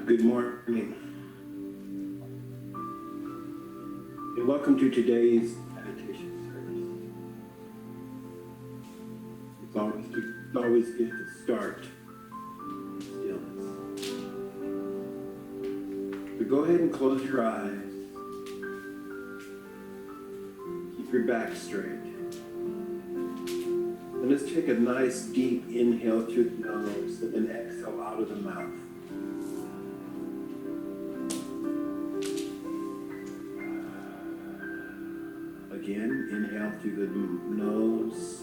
Good morning, and welcome to today's meditation service. It's always good to start in stillness. So go ahead and close your eyes. Keep your back straight. And let's take a nice deep inhale through the nose and then exhale out of the mouth. Again, inhale through the nose.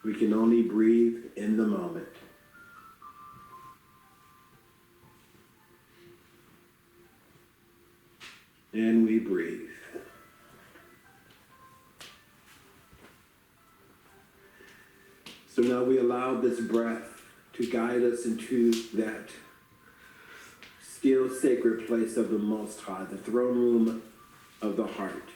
We can only breathe in the moment. And we breathe. So now we allow this breath to guide us into that still sacred place of the Most High, the throne room of the heart.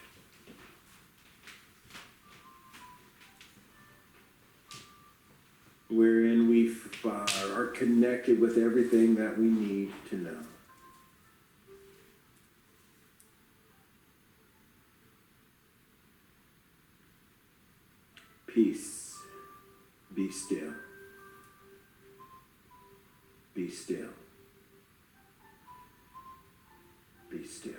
Wherein we are connected with everything that we need to know. Peace. Be still. Be still. Be still.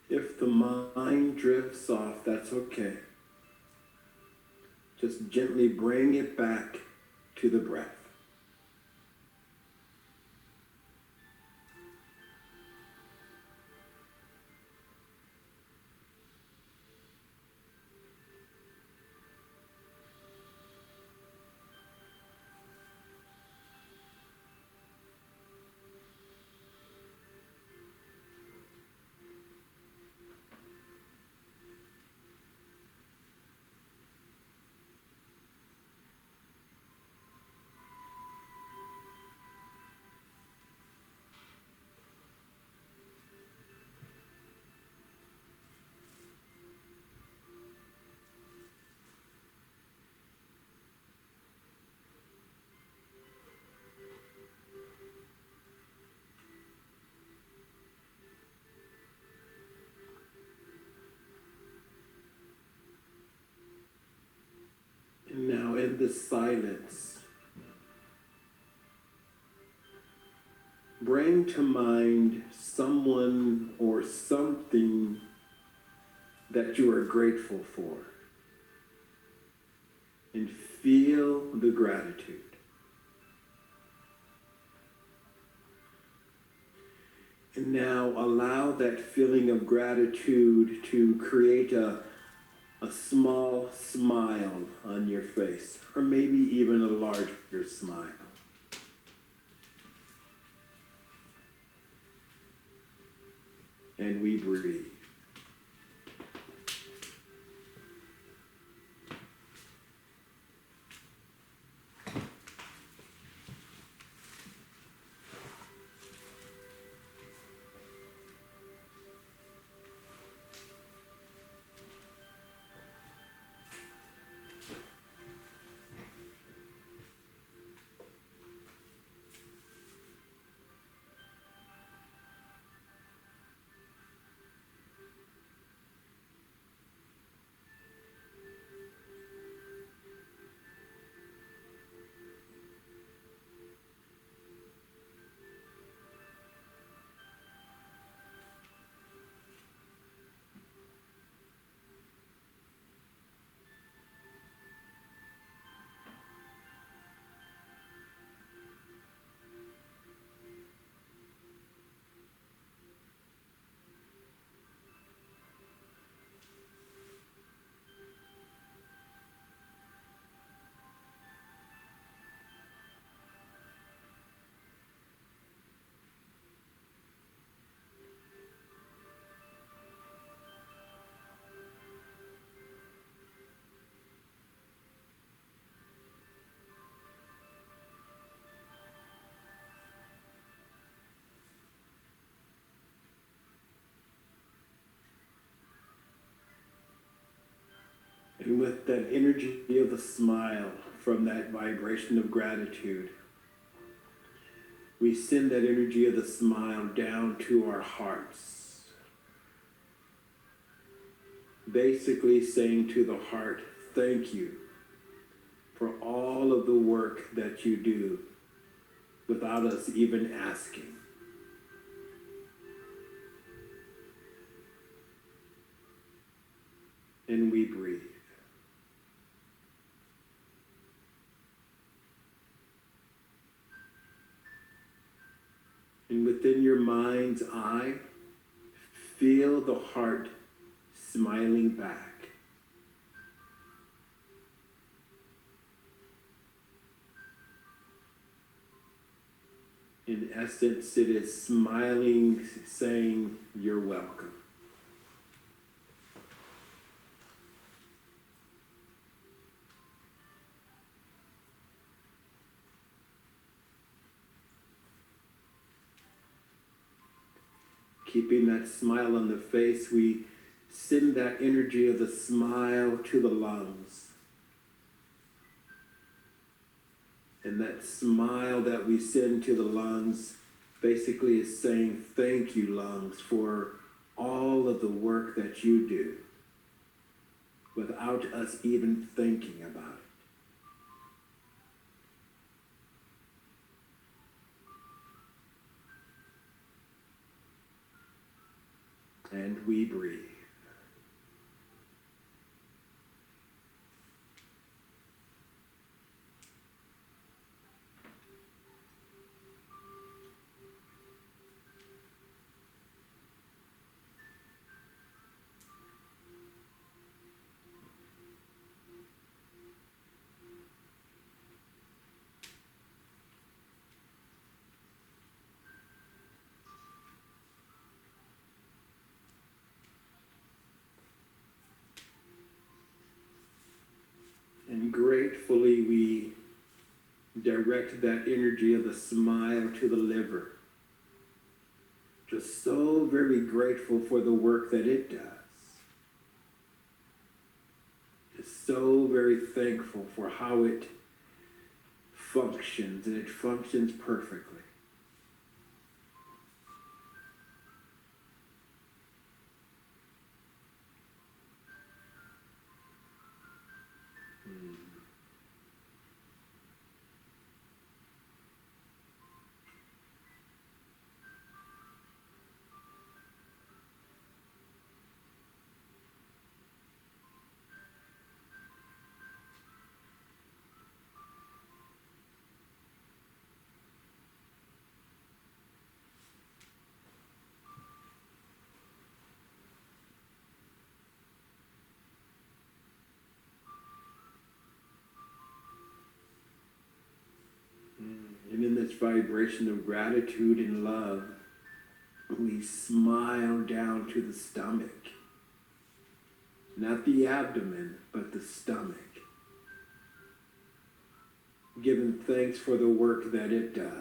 If the mind drifts off, that's okay. Just gently bring it back to the breath. And now in the silence, bring to mind someone or something that you are grateful for. And feel the gratitude. And now allow that feeling of gratitude to create a small smile on your face, or maybe even a larger smile. And we breathe. And with that energy of the smile from that vibration of gratitude, we send that energy of the smile down to our hearts. Basically saying to the heart, thank you for all of the work that you do without us even asking. And we breathe. And within your mind's eye, feel the heart smiling back. In essence, it is smiling, saying, you're welcome. Keeping that smile on the face, we send that energy of the smile to the lungs. And that smile that we send to the lungs basically is saying, thank you, lungs, for all of the work that you do without us even thinking about it. And we breathe. And gratefully, we direct that energy of the smile to the liver. Just so very grateful for the work that it does. Just so very thankful for how it functions, and it functions perfectly. And in this vibration of gratitude and love, we smile down to the stomach. Not the abdomen, but the stomach. Giving thanks for the work that it does.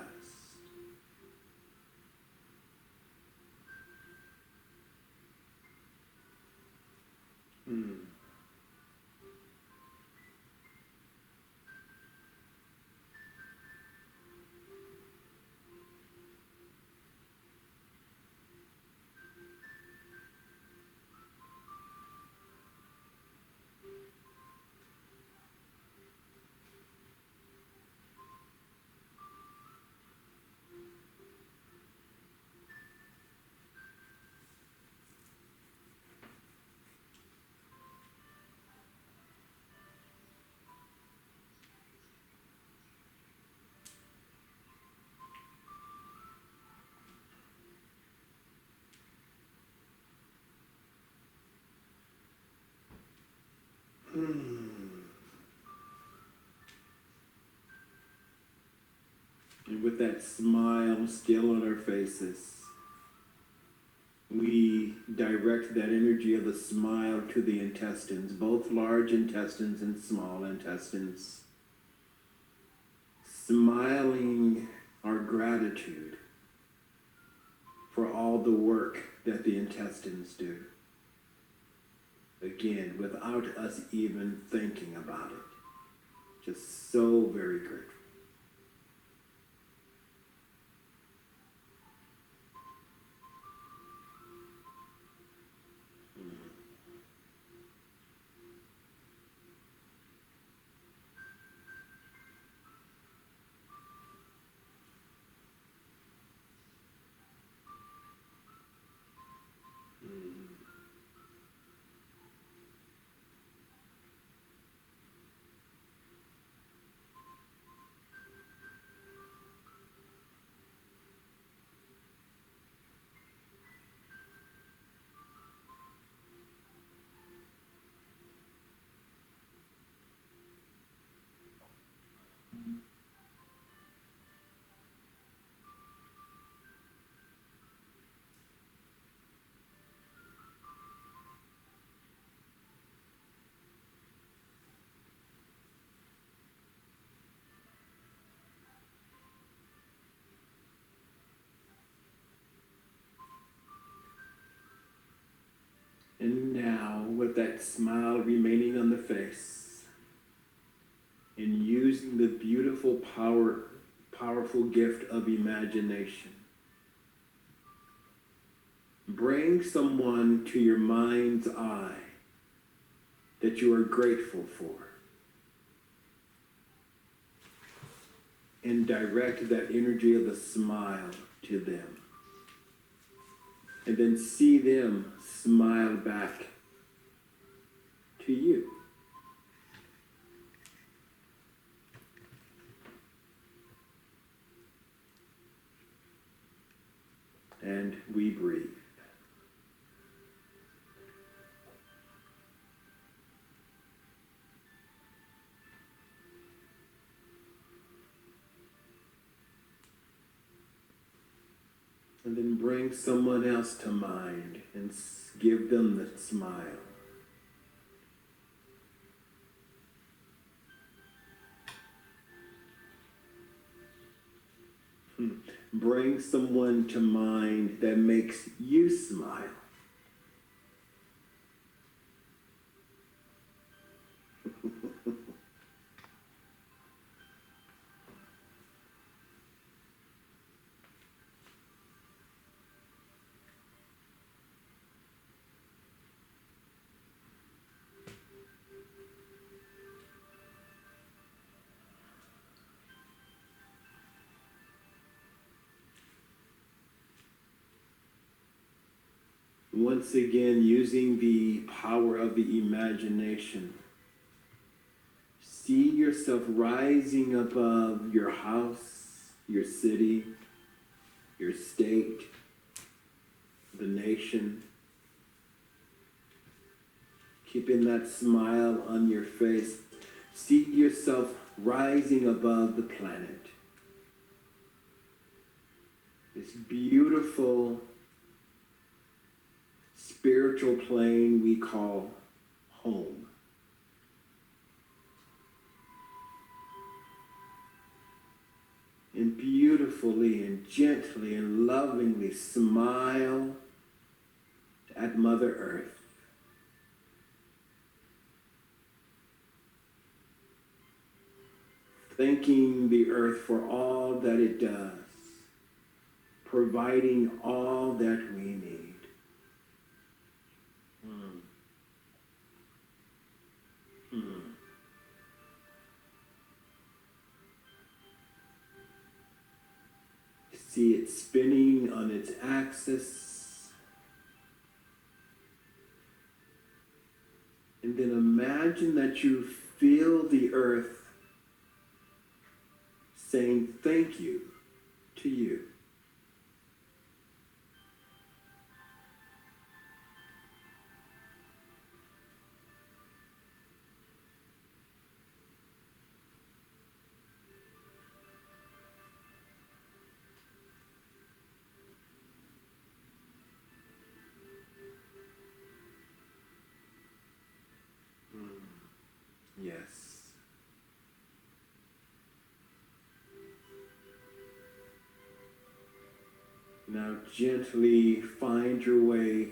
And with that smile still on our faces, we direct that energy of the smile to the intestines, both large intestines and small intestines. Smiling our gratitude for all the work that the intestines do. again, without us even thinking about it. Just so very grateful. And now, with that smile remaining on the face, and using the beautiful powerful gift of imagination, bring someone to your mind's eye that you are grateful for, and direct that energy of the smile to them. And then see them smile back to you. And we breathe. And then bring someone else to mind and give them the smile. Bring someone to mind that makes you smile. Once again, using the power of the imagination, see yourself rising above your house, your city, your state, the nation, keeping that smile on your face. See yourself rising above the planet. This beautiful spiritual plane we call home. And beautifully and gently and lovingly smile at Mother Earth. Thanking the earth for all that it does, providing all that we need. See it spinning on its axis. And then imagine that you feel the earth saying thank you to you. Yes. Now gently find your way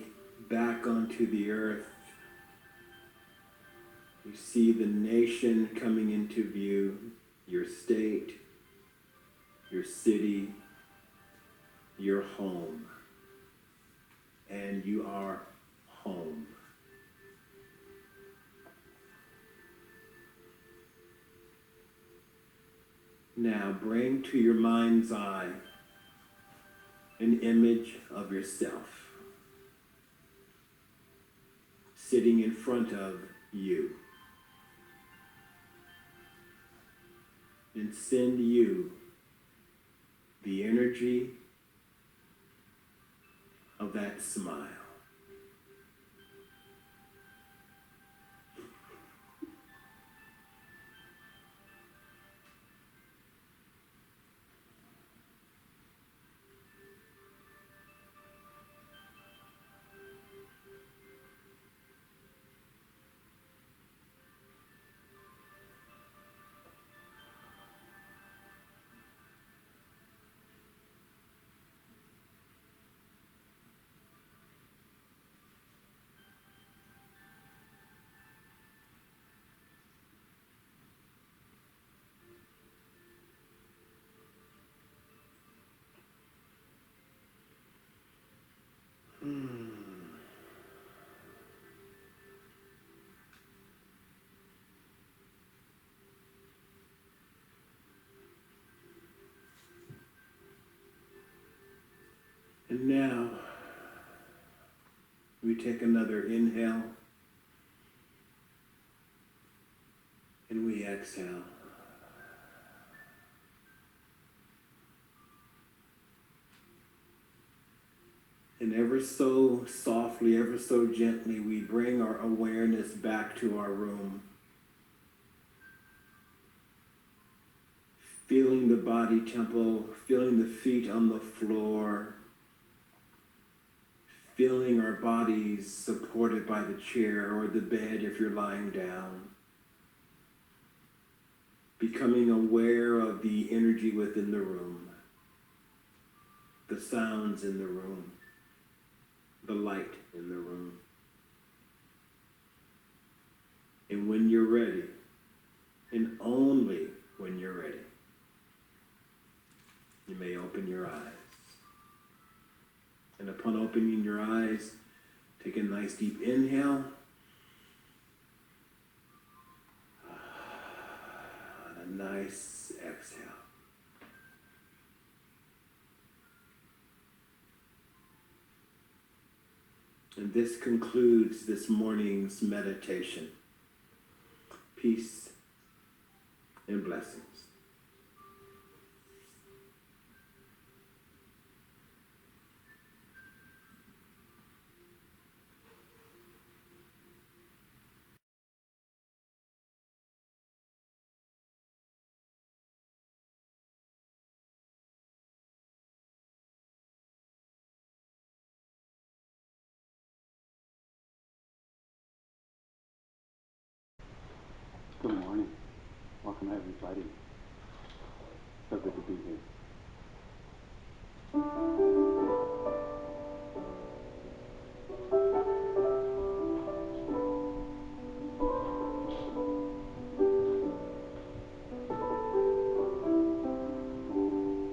back onto the earth You see the nation coming into view, your state, your city, your home, and you are home. Now bring to your mind's eye an image of yourself sitting in front of you, and send you the energy of that smile. And now we take another inhale and we exhale. And ever so softly, ever so gently, we bring our awareness back to our room. Feeling the body temple, feeling the feet on the floor, feeling our bodies supported by the chair or the bed if you're lying down. Becoming aware of the energy within the room, the sounds in the room, the light in the room. And when you're ready, and only when you're ready, you may open your eyes. And upon opening your eyes, take a nice deep inhale. And a nice exhale. And this concludes this morning's meditation. Peace and blessings. Good morning. Welcome everybody. So good to be here. I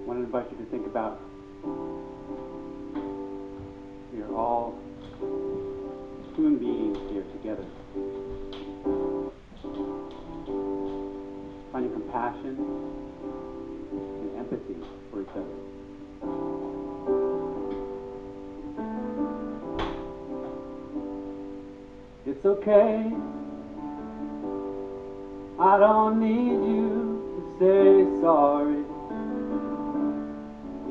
want to invite you to think about we are all human beings here together. Finding compassion and empathy for each other. It's okay. I don't need you to say sorry.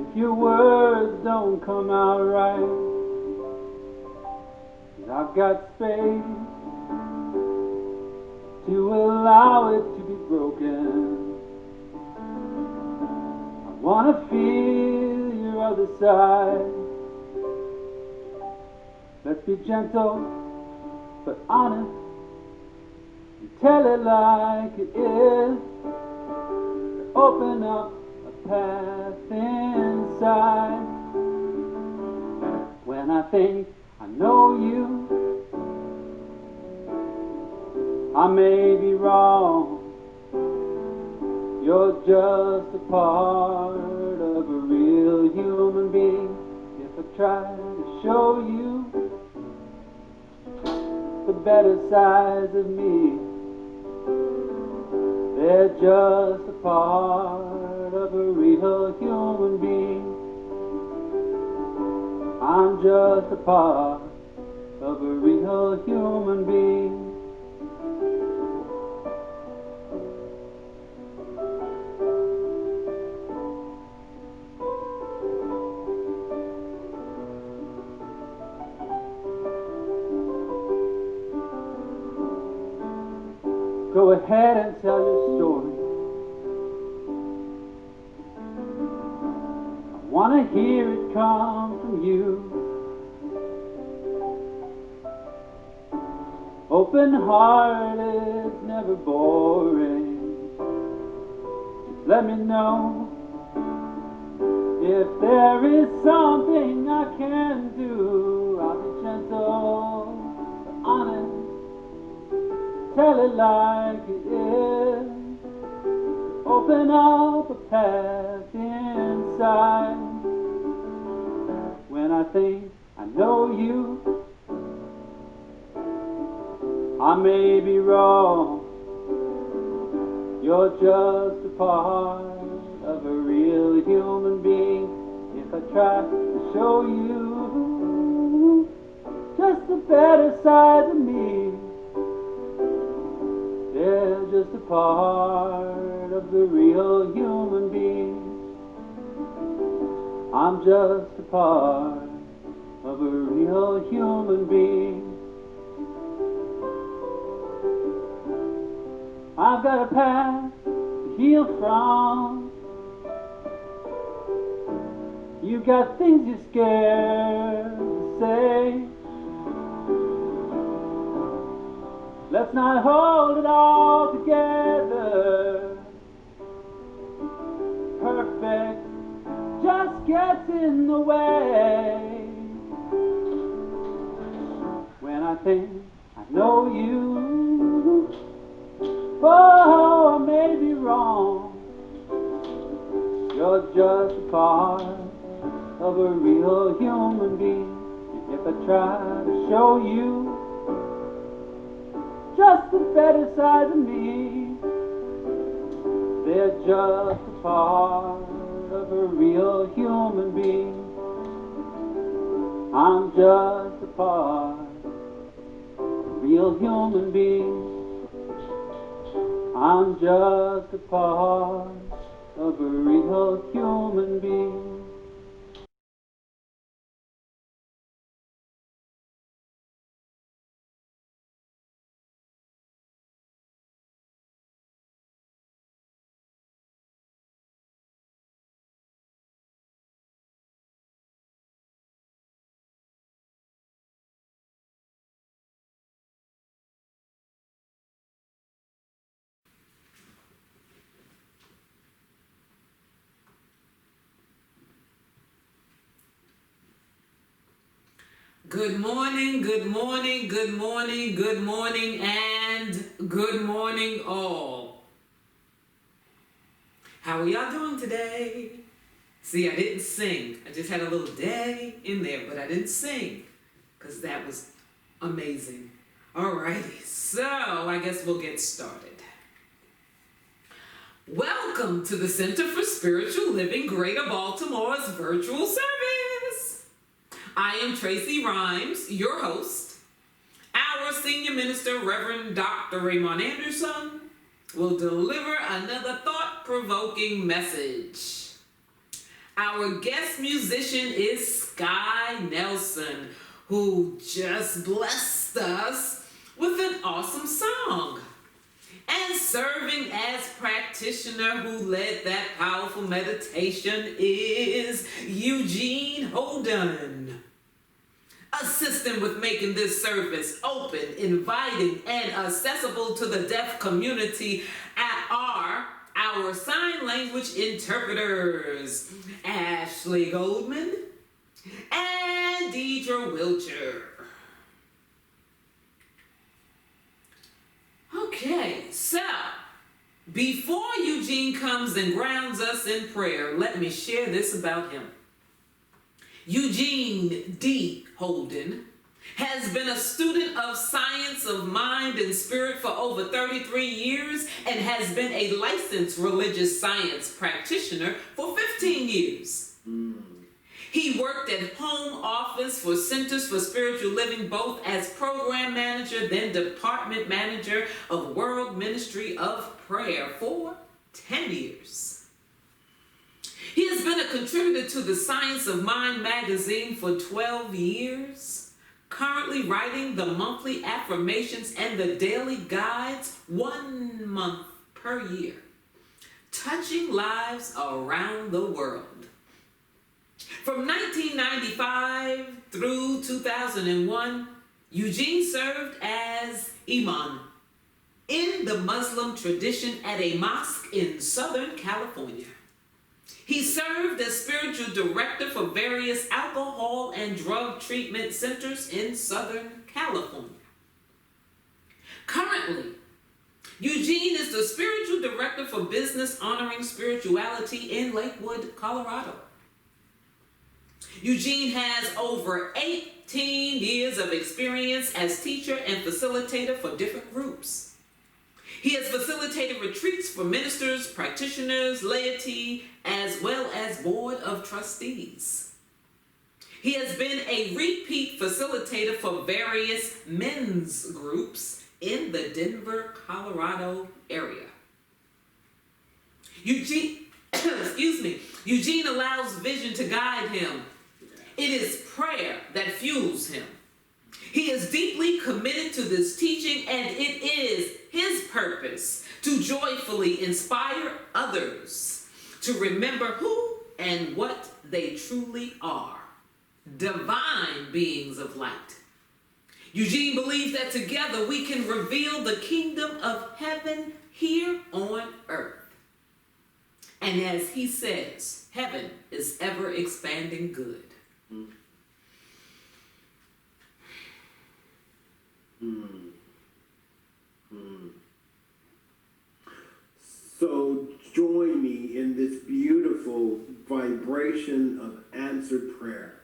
If your words don't come out right, 'cause I've got space to allow it to be broken. I wanna feel your other side. Let's be gentle but honest and tell it like it is. Open up a path inside. When I think I know you, I may be wrong. You're just a part of a real human being. If I try to show you the better sides of me, they're just a part of a real human being. I'm just a part of a real human being. Go ahead and tell your story. I want to hear it come from you. Open hearted, never boring. Just let me know if there is something I can do. I'll be gentle, but honest. Tell it like it is. Open up a path inside. When I think I know you, I may be wrong. You're just a part of a real human being. If I try to show you just the better side of me, they're just a part of the real human being. I'm just a part of a real human being. I've got a past to heal from. You got things you're scared to say. Let's not hold it all together. Perfect just gets in the way. When I think I know you, oh, I may be wrong. You're just a part of a real human being. If I try to show you just the better side of me, they're just a part of a real human being. I'm just a part of a real human being. I'm just a part of a real human being. Good morning, good morning, good morning, good morning, and good morning all. How are y'all doing today? See, I didn't sing. I just had a little day in there, but I didn't sing because that was amazing. Alrighty, so I guess we'll get started. Welcome to the Center for Spiritual Living Greater Baltimore's virtual service. I am Tracy Rhymes, your host. Our Senior Minister, Reverend Dr. Raymont Anderson, will deliver another thought-provoking message. Our guest musician is Sky Nelson, who just blessed us with an awesome song. And serving as practitioner who led that powerful meditation is Eugene Holden. Assisting with making this service open, inviting, and accessible to the deaf community are our sign language interpreters, Ashley Goldman and Deidre Wilcher. Okay. Okay, so before Eugene comes and grounds us in prayer, let me share this about him. Eugene D. Holden has been a student of science of mind and spirit for over 33 years and has been a licensed religious science practitioner for 15 years. He worked at home office for Centers for Spiritual Living, both as program manager, then department manager of World Ministry of Prayer for 10 years. He has been a contributor to the Science of Mind magazine for 12 years, currently writing the monthly affirmations and the daily guides 1 month per year, touching lives around the world. From 1995 through 2001, Eugene served as imam in the Muslim tradition at a mosque in Southern California. He served as spiritual director for various alcohol and drug treatment centers in Southern California. Currently, Eugene is the spiritual director for Business Honoring Spirituality in Lakewood, Colorado. Eugene has over 18 years of experience as teacher and facilitator for different groups. He has facilitated retreats for ministers, practitioners, laity, as well as board of trustees. He has been a repeat facilitator for various men's groups in the Denver, Colorado area. Eugene allows vision to guide him. It is prayer that fuels him. He is deeply committed to this teaching, and it is his purpose to joyfully inspire others to remember who and what they truly are, divine beings of light. Eugene believes that together we can reveal the kingdom of heaven here on earth. And as he says, heaven is ever expanding good. So join me in this beautiful vibration of answered prayer.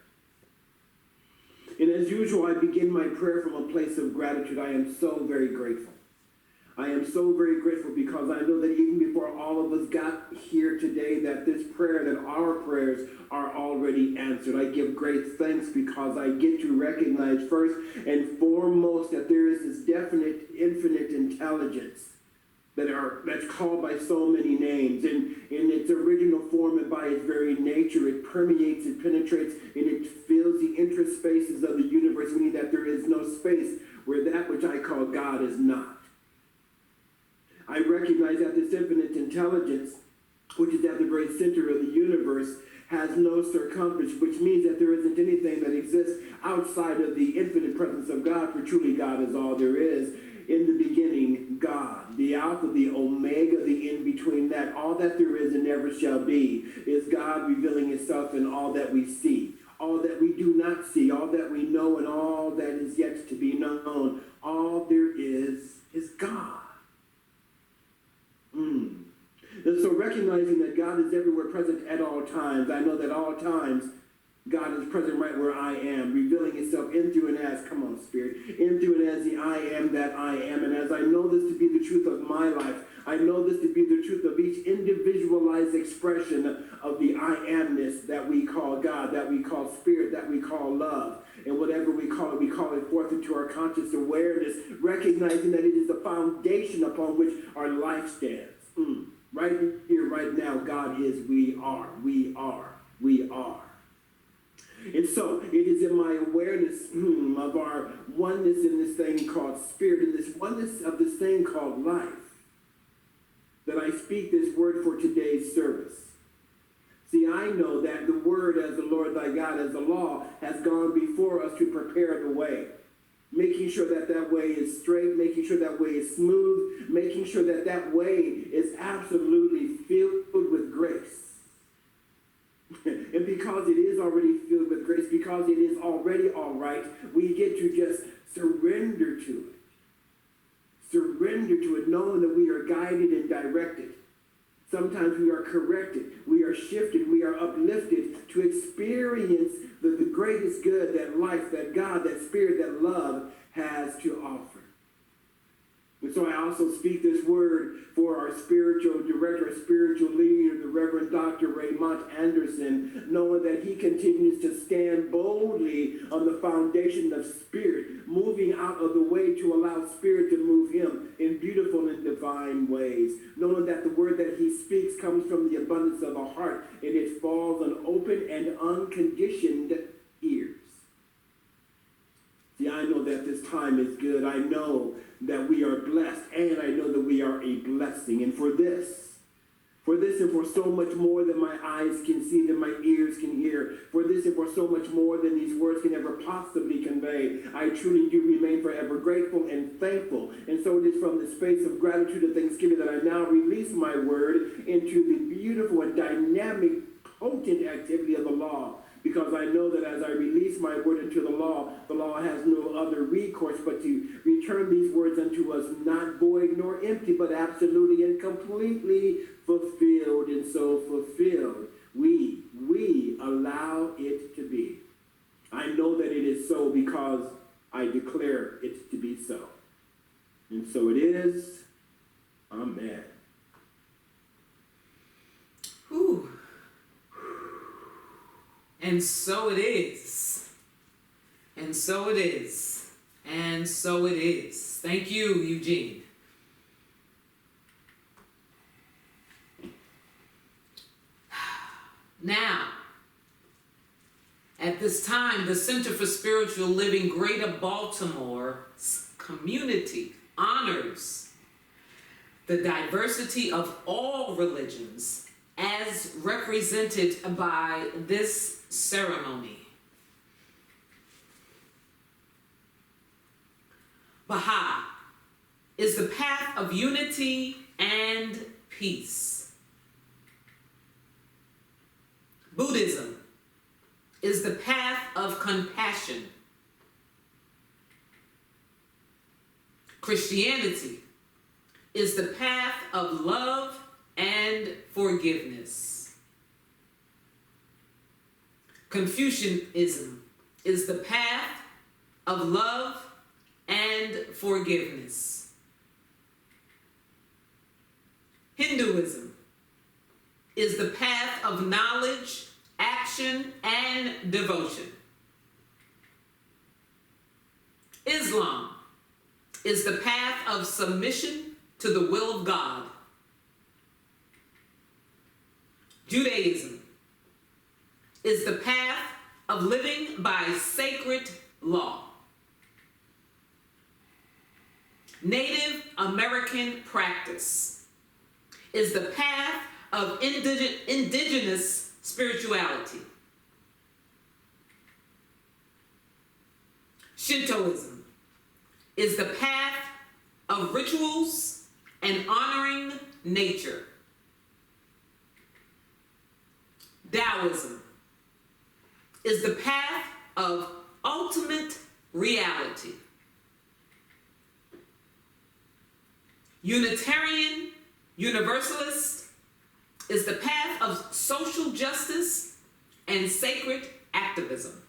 And as usual, I begin my prayer from a place of gratitude. I am so very grateful. I am so very grateful because I know that even before all of us got here today, that this prayer, that our prayers are already answered. I give great thanks because I get to recognize first and foremost that there is this definite, infinite intelligence that's called by so many names. And in its original form and by its very nature, it permeates, it penetrates, and it fills the interspaces of the universe, meaning that there is no space where that which I call God is not. I recognize that this infinite intelligence, which is at the very center of the universe, has no circumference, which means that there isn't anything that exists outside of the infinite presence of God, for truly God is all there is. In the beginning, God, the Alpha, the Omega, the in-between, that all that there is and never shall be is God revealing himself in all that we see, all that we do not see, all that we know, and all that is yet to be known. All there is God. And so recognizing that God is everywhere present at all times, I know that all times God is present right where I am, revealing himself in, through, and as, come on, Spirit, in, through, and as the I am that I am. And as I know this to be the truth of my life, I know this to be the truth of each individualized expression of the I amness that we call God, that we call Spirit, that we call love. And whatever we call it forth into our conscious awareness, recognizing that it is the foundation upon which our life stands. Right here, right now, God is, we are. And so it is in my awareness of our oneness in this thing called spirit, in this oneness of this thing called life, that I speak this word for today's service. See, I know that the word as the Lord thy God, as the law, has gone before us to prepare the way. Making sure that that way is straight, making sure that way is smooth, making sure that that way is absolutely filled with grace. And because it is already filled with grace, because it is already all right, we get to just surrender to it. surrender to it, knowing that we are guided and directed. Sometimes we are corrected, we are shifted, we are uplifted to experience the greatest good that life, that God, that spirit, that love has to offer. And so I also speak this word for our spiritual director, our spiritual leader, the Reverend Dr. Raymont Anderson, knowing that he continues to stand boldly on the foundation of spirit, moving out of the way to allow spirit to move him in beautiful and divine ways, knowing that the word that he speaks comes from the abundance of a heart, and it falls on open and unconditioned ears. See, I know that this time is good. I know that we are blessed, and I know that we are a blessing. And for this and for so much more than my eyes can see, than my ears can hear, for this and for so much more than these words can ever possibly convey, I truly do remain forever grateful and thankful. And so it is from the space of gratitude and thanksgiving that I now release my word into the beautiful and dynamic, potent activity of the law. Because I know that as I release my word into the law has no other recourse but to return these words unto us, not void nor empty, but absolutely and completely fulfilled. And so fulfilled, we allow it to be. I know that it is so because I declare it to be so. And so it is. Amen. Whew. And so it is. And so it is. And so it is. Thank you, Eugene. Now, at this time, the Center for Spiritual Living Greater Baltimore's community honors the diversity of all religions as represented by this ceremony. Baha'i is the path of unity and peace. Buddhism is the path of compassion. Christianity is the path of love and forgiveness. Confucianism is the path of love and forgiveness. Hinduism is the path of knowledge, action, and devotion. Islam is the path of submission to the will of God. Judaism is the path of living by sacred law. Native American practice is the path of indigenous spirituality. Shintoism is the path of rituals and honoring nature. Taoism is the path of ultimate reality. Unitarian Universalist is the path of social justice and sacred activism.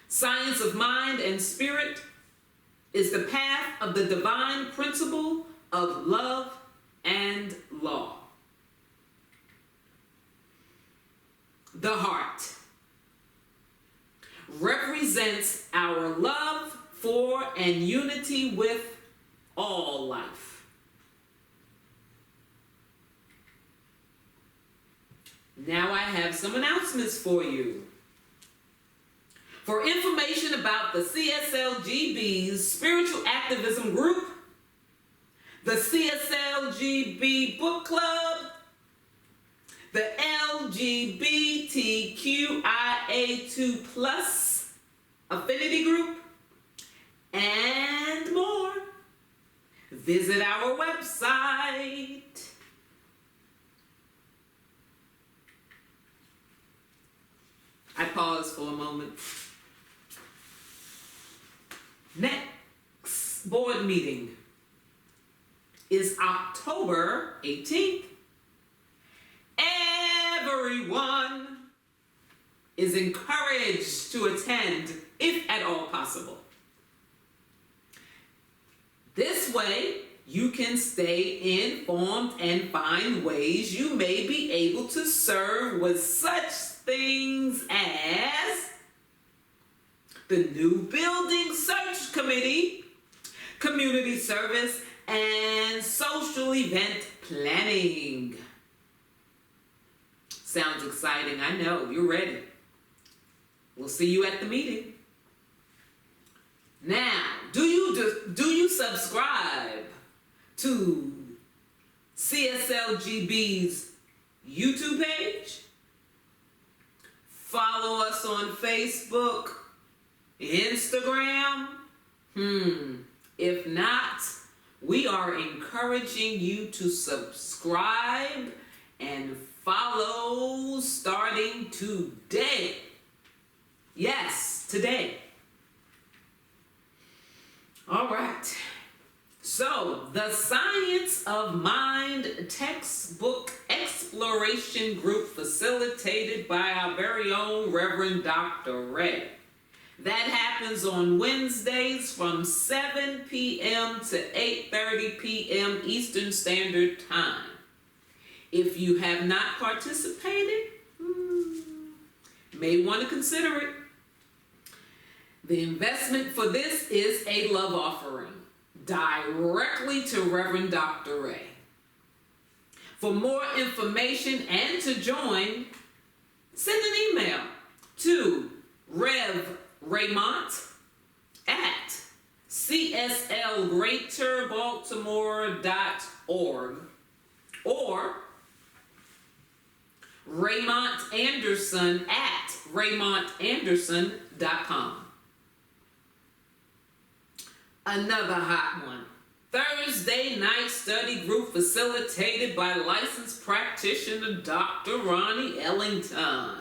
Science of mind and spirit is the path of the divine principle of love and law. The heart represents our love for and unity with all life. Now I have some announcements for you. For information about the CSLGB's spiritual activism group, the CSLGB book club, the LGBTQIA2+ affinity group, and more, visit our website. I pause for a moment. next board meeting is October 18th. Everyone is encouraged to attend if at all possible. This way, you can stay informed and find ways you may be able to serve with such things as the new building search committee, community service, and social event planning. Sounds exciting, I know. You're ready. We'll see you at the meeting. Now, do you subscribe to CSLGB's YouTube page? Follow us on Facebook, Instagram? If not, we are encouraging you to subscribe and follow starting today. Yes, today. All right. So, the Science of Mind textbook exploration group facilitated by our very own Reverend Dr. Ray. That happens on Wednesdays from 7 p.m. to 8:30 p.m. Eastern Standard Time. If you have not participated, may want to consider it. The investment for this is a love offering directly to Reverend Dr. Ray. For more information and to join, send an email to Raymont at cslgreaterbaltimore.org or Raymont Anderson at raymontanderson.com. Another hot one. Thursday night study group facilitated by licensed practitioner Dr. Ronnie Ellington.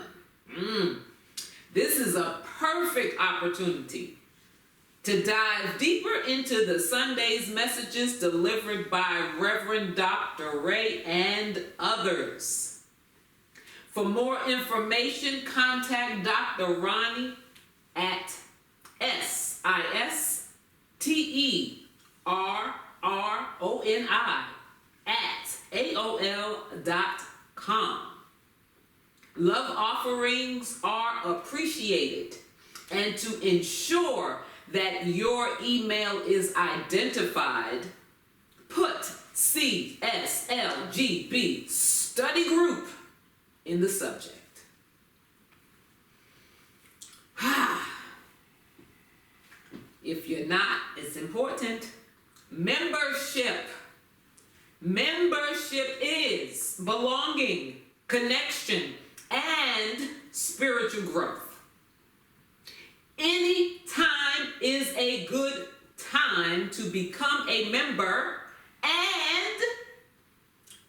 This is a perfect opportunity to dive deeper into the Sunday's messages delivered by Reverend Dr. Ray and others. For more information, contact Dr. Ronnie at SISTERRONI@AOL.com. Love offerings are appreciated, and to ensure that your email is identified, put CSLGB Study Group in the subject. If you're not, it's important. Membership. Membership is belonging, connection, and spiritual growth. Any time is a good time to become a member, and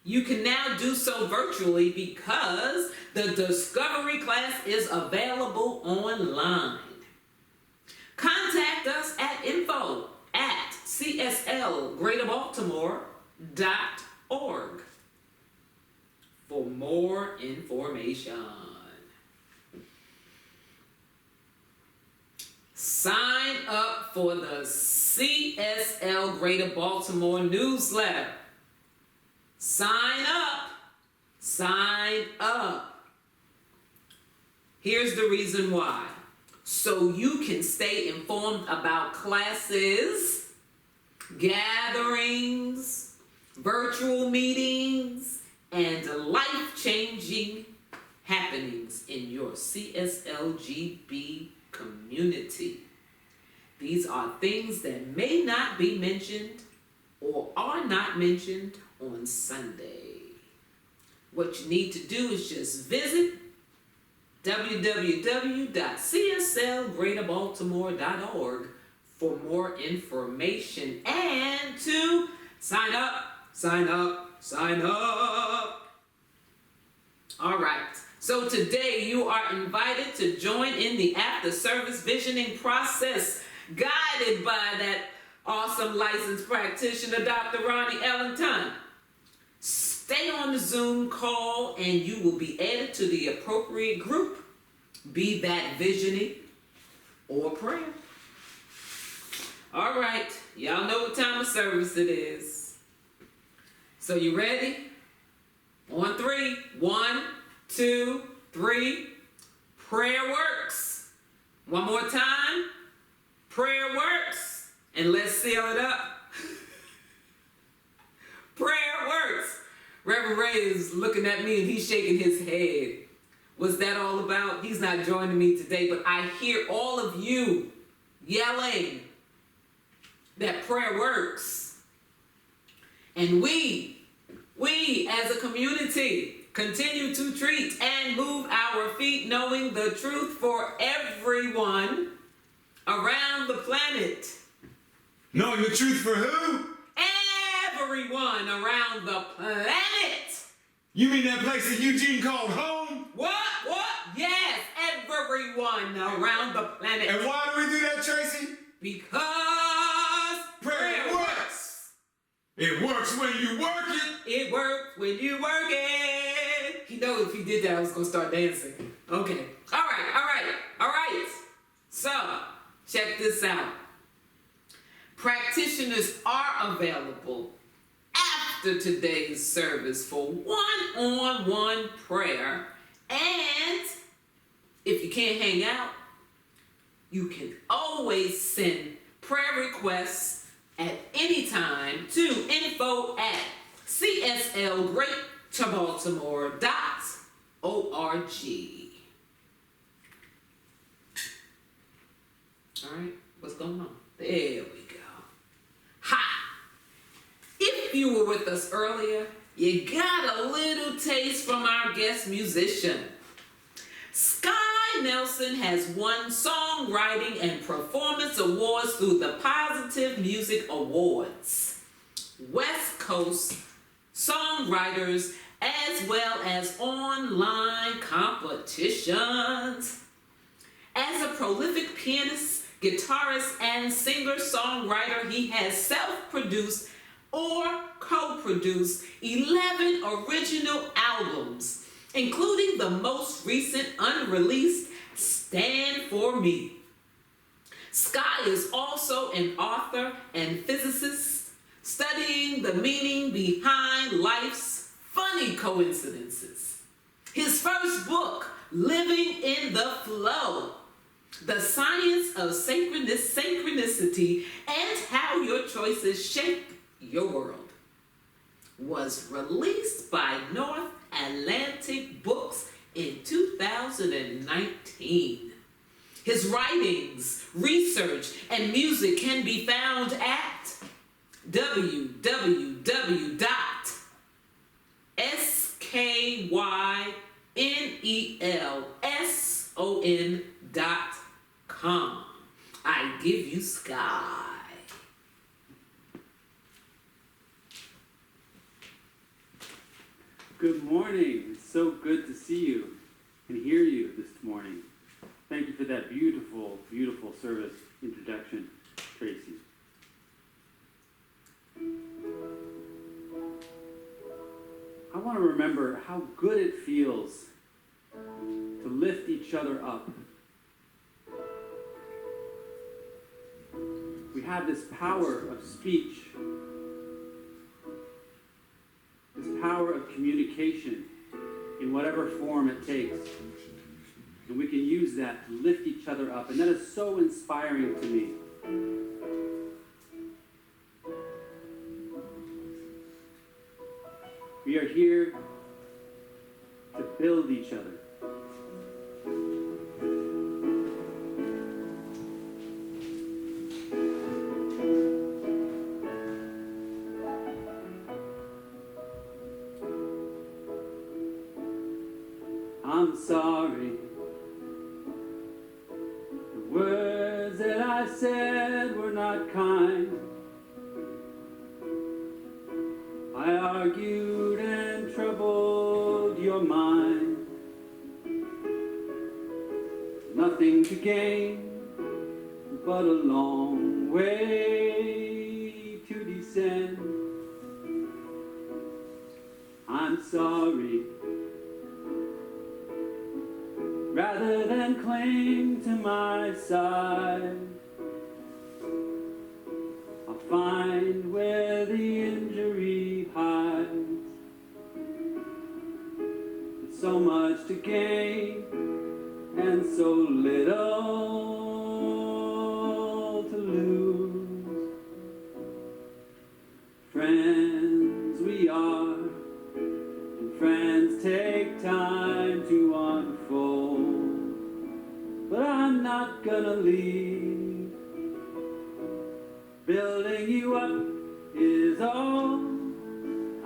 you can now do so virtually because the discovery class is available online. Contact us at info@cslgreaterbaltimore.org for more information. Sign up for the CSL Greater Baltimore newsletter. Sign up. Sign up. Here's the reason why. So you can stay informed about classes, gatherings, virtual meetings, and life-changing happenings in your CSLGB community. These are things that may not be mentioned or are not mentioned on Sunday. What you need to do is just visit www.cslgreaterbaltimore.org for more information and to sign up. All right. So today you are invited to join in the after-service visioning process guided by that awesome licensed practitioner, Dr. Ronnie Ellington. Stay on the Zoom call and you will be added to the appropriate group, be that visioning or prayer. All right, y'all know what time of service it is. So you ready? On three. 1, 2, 3. Prayer works. One more time. Prayer works. And let's seal it up. Prayer works. Reverend Ray is looking at me and he's shaking his head. What's that all about? He's not joining me today, but I hear all of you yelling that prayer works. And we as a community continue to treat and move our feet, knowing the truth for everyone around the planet. Knowing the truth for who? Everyone around the planet. You mean that place in Eugene called home? What? Yes, everyone around the planet. And why do we do that, Tracy? Because prayer works. It works when you work it. It works when you work it. You know, if he did that, I was going to start dancing. Okay. All right. So, check this out. Practitioners are available after today's service for one-on-one prayer. And if you can't hang out, you can always send prayer requests at any time to info@cslgreaterbaltimore.org. All right, what's going on? There we go. Ha! If you were with us earlier, you got a little taste from our guest musician. Sky Nelson has won songwriting and performance awards through the Positive Music Awards, West Coast Songwriters, as well as online competitions. As a prolific pianist, guitarist, and singer-songwriter, he has self-produced or co-produced 11 original albums, including the most recent unreleased Stand For Me. Sky is also an author and physicist, studying the meaning behind life's funny coincidences. His first book, Living in the Flow, The Science of Synchronicity and How Your Choices Shape Your World, was released by North Atlantic Books in 2019. His writings, research, and music can be found at www.skynelson.com. I give you Sky. Good morning. It's so good to see you and hear you this morning. Thank you for that beautiful, beautiful service introduction, Tracy. I want to remember how good it feels to lift each other up. We have this power of speech, this power of communication in whatever form it takes. And we can use that to lift each other up. And that is so inspiring to me. We are here to build each other. I'm sorry. The words that I said were not kind. I argued and troubled your mind. Nothing to gain but a long way friend. I'm sorry. Rather than cling to my side, I'll find where the injury hides. With so much to gain and so little to lose. Friends we are, and friends take time to unfold. But I'm not gonna leave. Building you up is all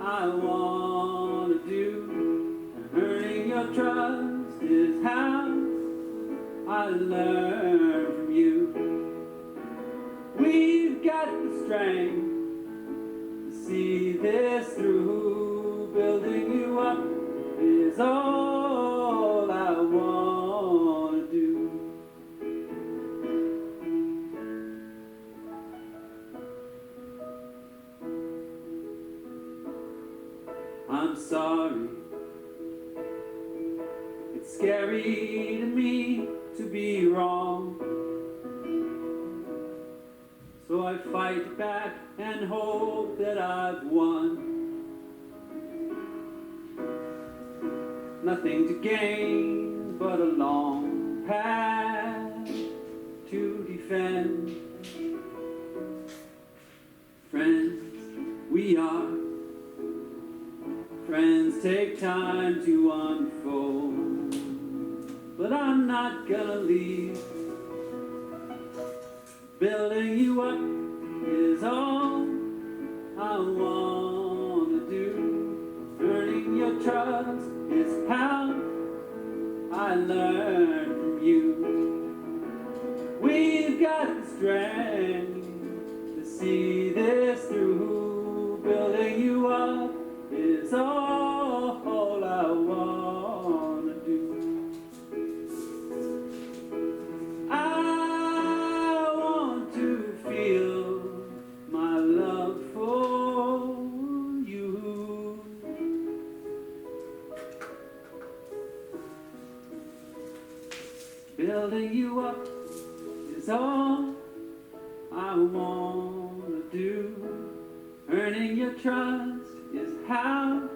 I wanna do. And earning your trust is how I learn from you. We've got the strength to see this through. Building you up is all I wanna do. I'm sorry. It's scary to me to be wrong. So I fight back and hope that I've won. Nothing to gain but a long path to defend. Friends we are. Friends take time to unfold. But I'm not gonna leave. Building you up is all I wanna do. Earning your trust is how I learn from you. We've got the strength to see this through. Building you up is all I wanna do. I want to feel my love for you. Building you up is all I wanna do. Earning your trust is how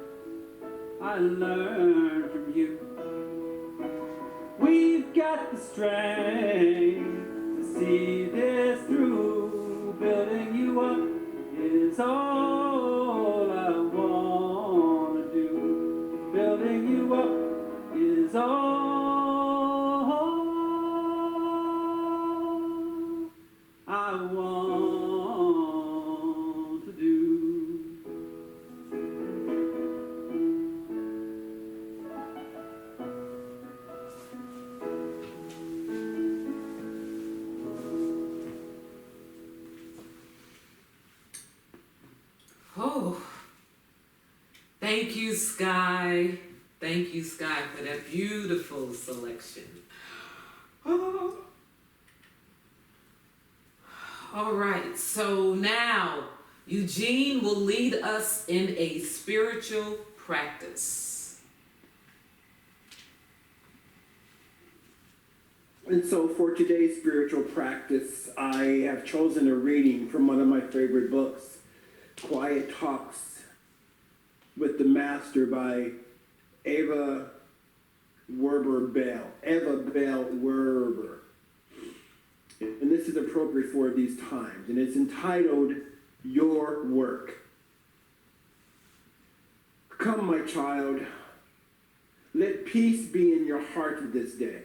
I learn from you. We've got the strength to see this through. Building you up is all I wanna do. Building you up is all I want to do. Oh, thank you, Sky. Thank you, Sky, for that beautiful selection. Oh. All right, so now Eugene will lead us in a spiritual practice. And so for today's spiritual practice, I have chosen a reading from one of my favorite books, Quiet Talks with the Master by Eva Bell Werber. And this is appropriate for these times. And it's entitled, Your Work. Come, my child, let peace be in your heart this day.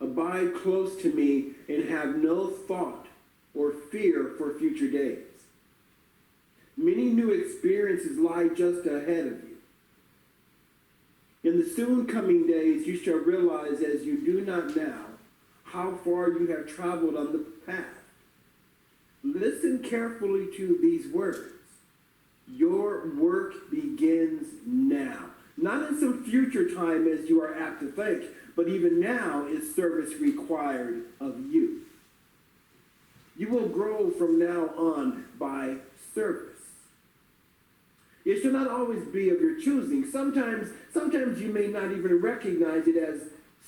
Abide close to me and have no thought or fear for future days. Many new experiences lie just ahead of you. In the soon coming days, you shall realize, as you do not now, how far you have traveled on the path. Listen carefully to these words. Your work begins now. Not in some future time as you are apt to think, but even now is service required of you. You will grow from now on by service. It should not always be of your choosing. Sometimes you may not even recognize it as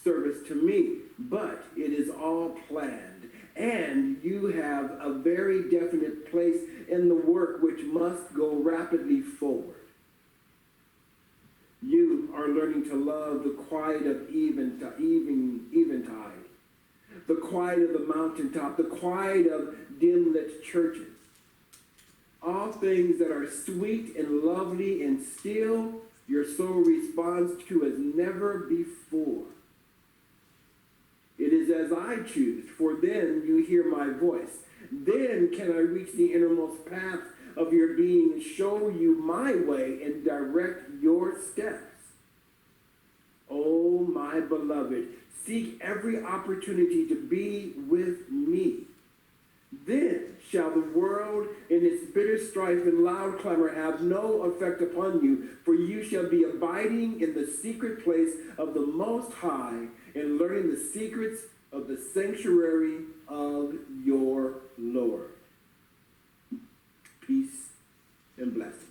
service to me, but it is all planned. And you have a very definite place in the work which must go rapidly forward. You are learning to love the quiet of eventide, the quiet of the mountaintop, the quiet of dim-lit churches. All things that are sweet and lovely and still, your soul responds to as never before. It is as I choose, for then you hear my voice. Then can I reach the innermost path of your being and show you my way and direct your steps. Oh, my beloved, seek every opportunity to be with me. Then shall the world in its bitter strife and loud clamor have no effect upon you, for you shall be abiding in the secret place of the Most High and learning the secrets of the sanctuary of your Lord. Peace and blessings.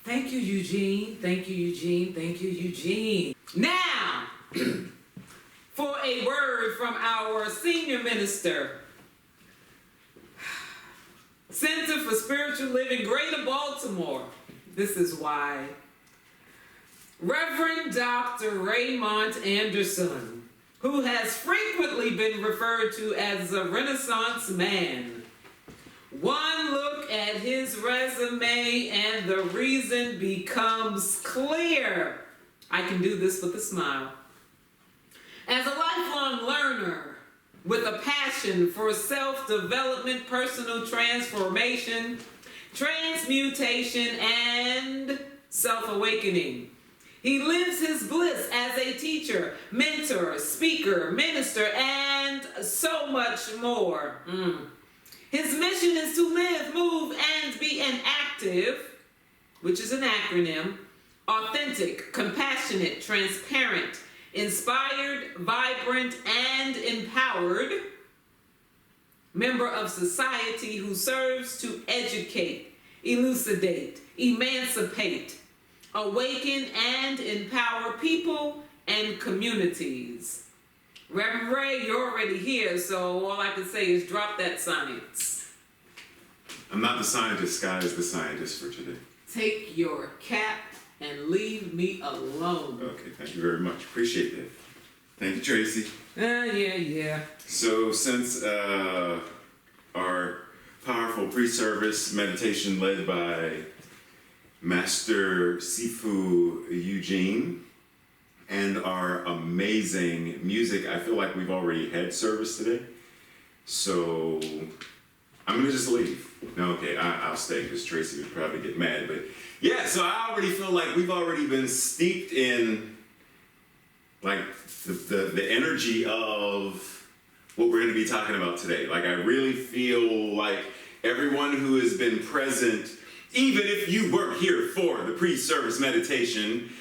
Thank you, Eugene. Thank you, Eugene. Thank you, Eugene. Now, for a word from our senior minister, Center for Spiritual Living, Greater Baltimore. This is why. Reverend Dr. Raymont Anderson, who has frequently been referred to as a Renaissance man. One look at his resume and the reason becomes clear. I can do this with a smile. As a lifelong learner with a passion for self-development, personal transformation, transmutation, and self-awakening, he lives his bliss as a teacher, mentor, speaker, minister, and so much more. His mission is to live, move, and be an active, which is an acronym, authentic, compassionate, transparent, inspired, vibrant, and empowered member of society who serves to educate, elucidate, emancipate, awaken, and empower people and communities. Reverend Ray, you're already here, so all I can say is drop that science. I'm not the scientist. Sky is the scientist for today. Take your cap and leave me alone. Okay, thank you very much. Appreciate that. Thank you, Tracy. Yeah. So since our powerful pre-service meditation led by Master Sifu Eugene and our amazing music, I feel like we've already had service today. So I'm gonna just leave. No, okay, I'll stay because Tracy would probably get mad. But yeah, so I already feel like we've already been steeped in like the energy of what we're gonna be talking about today. Like I really feel like everyone who has been present, even if you weren't here for the pre-service meditation,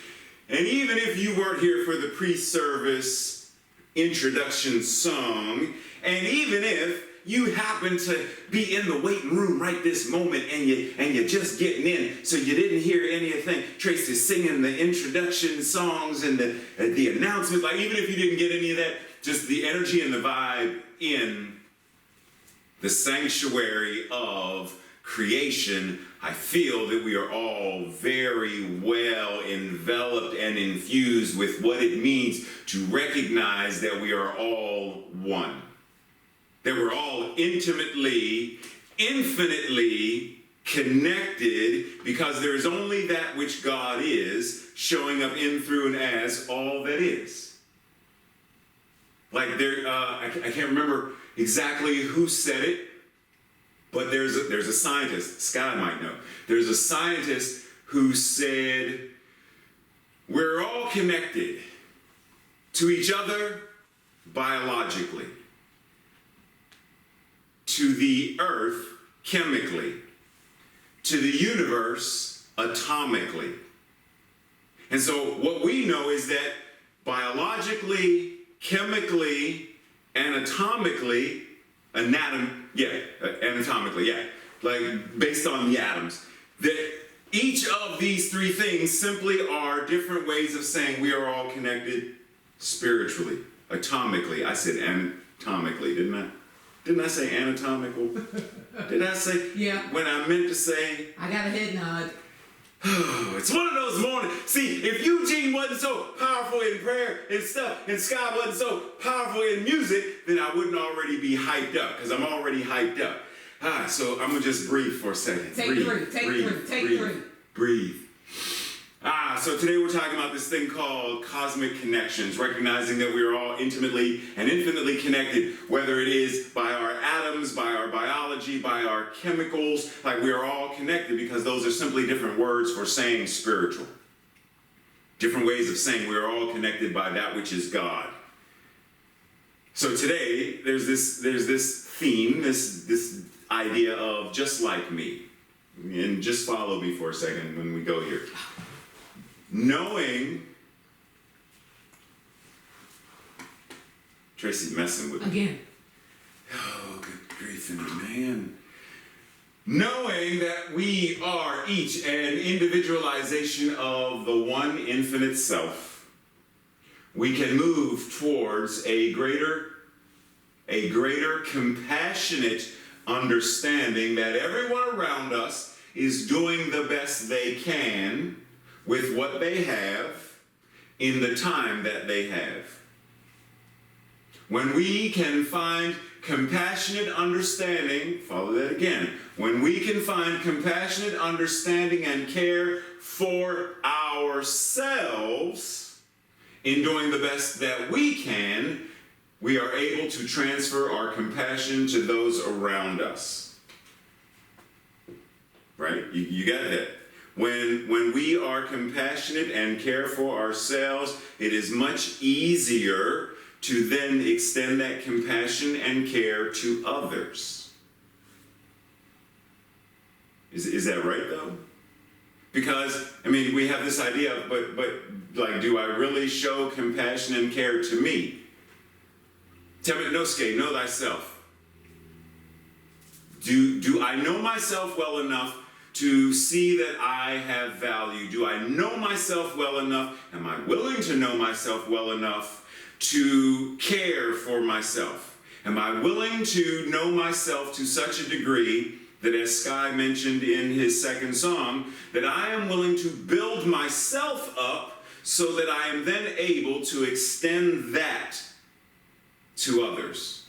and even if you weren't here for the pre-service introduction song, and even if you happen to be in the waiting room right this moment and you're just getting in, so you didn't hear anything Tracy singing the introduction songs and the announcements, like even if you didn't get any of that, just the energy and the vibe in the sanctuary of creation, I feel that we are all very well enveloped and infused with what it means to recognize that we are all one. That we're all intimately, infinitely connected because there is only that which God is showing up in, through, and as all that is. Like there, I can't remember exactly who said it, but there's a scientist, Sky might know. There's a scientist who said connected to each other biologically, to the earth chemically, to the universe atomically. And so what we know is that biologically, chemically, and atomically, anatomically, like based on the atoms, that each of these three things simply are different ways of saying we are all connected spiritually, atomically. I said anatomically, didn't I? Didn't I say anatomical? Did I say? Yeah. When I meant to say? I got a head nod. It's one of those mornings. See, if Eugene wasn't so powerful in prayer and stuff, and Scott wasn't so powerful in music, then I wouldn't already be hyped up, because I'm already hyped up. So I'm going to just breathe for a second. Take three. So today we're talking about this thing called cosmic connections, recognizing that we are all intimately and infinitely connected, whether it is by our atoms, by our biology, by our chemicals. Like, we are all connected because those are simply different words for saying spiritual. Different ways of saying we are all connected by that which is God. So today there's this theme, this idea of just like me. And just follow me for a second when we go here. Knowing, Tracy's messing with me. Again. Oh, good grief, man. Knowing that we are each an individualization of the one infinite self, we can move towards a greater compassionate understanding that everyone around us is doing the best they can with what they have in the time that they have. When we can find compassionate understanding, follow that again, when we can find compassionate understanding and care for ourselves in doing the best that we can, we are able to transfer our compassion to those around us. Right? You got that? When we are compassionate and care for ourselves, it is much easier to then extend that compassion and care to others. Is that right, though? Because, I mean, we have this idea of, but like, do I really show compassion and care to me? Tell me, Nosuke, know thyself. Do I know myself well enough to see that I have value? Do I know myself well enough? Am I willing to know myself well enough to care for myself? Am I willing to know myself to such a degree that, as Sky mentioned in his second song, that I am willing to build myself up so that I am then able to extend that to others?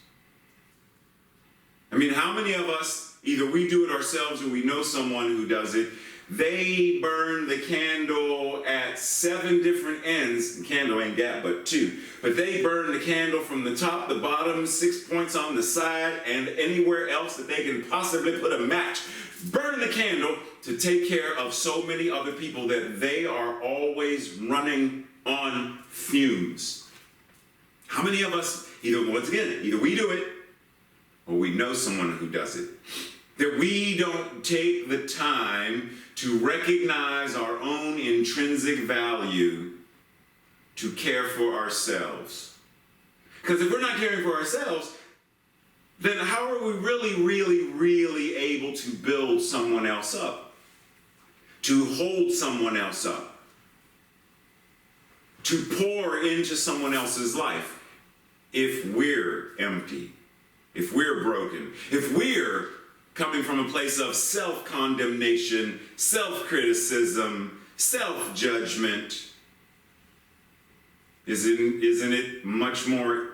I mean, how many of us, either we do it ourselves or we know someone who does it, they burn the candle at 7 different ends. The candle ain't got but 2. But they burn the candle from the top, the bottom, 6 points on the side, and anywhere else that they can possibly put a match. Burn the candle to take care of so many other people that they are always running on fumes. How many of us, either we do it, or we know someone who does it, that we don't take the time to recognize our own intrinsic value to care for ourselves? Because if we're not caring for ourselves, then how are we really able to build someone else up? To hold someone else up? To pour into someone else's life if we're empty? If we're broken, if we're coming from a place of self-condemnation, self-criticism, self-judgment, isn't it much more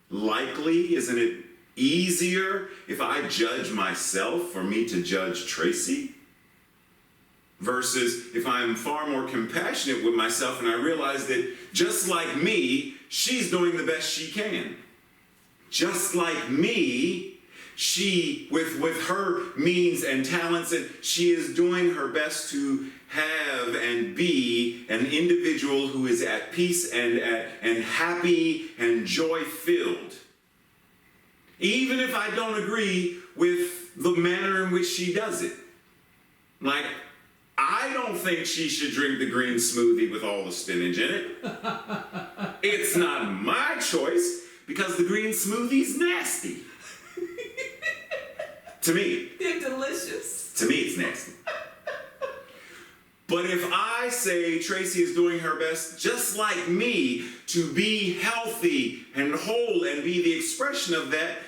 likely, isn't it easier if I judge myself for me to judge Tracy? Versus if I'm far more compassionate with myself and I realize that just like me, she's doing the best she can. Just like me, she, with her means and talents, and she is doing her best to have and be an individual who is at peace and happy and joy-filled. Even if I don't agree with the manner in which she does it. Like, I don't think she should drink the green smoothie with all the spinach in it. It's not my choice because the green smoothie's nasty. To me. They're delicious. To me, it's nasty. But if I say Tracy is doing her best, just like me, to be healthy and whole and be the expression of that,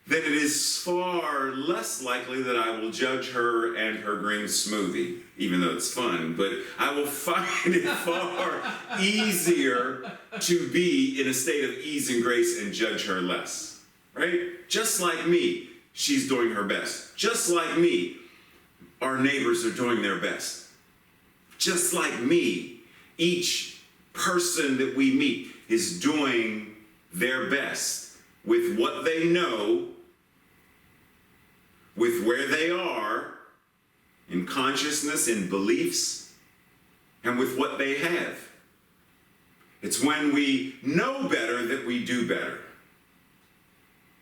then it is far less likely that I will judge her and her green smoothie, even though it's fun. But I will find it far easier to be in a state of ease and grace and judge her less. Right? Just like me, she's doing her best. Just like me, our neighbors are doing their best. Just like me, each person that we meet is doing their best with what they know, with where they are in consciousness, in beliefs, and with what they have. It's when we know better that we do better.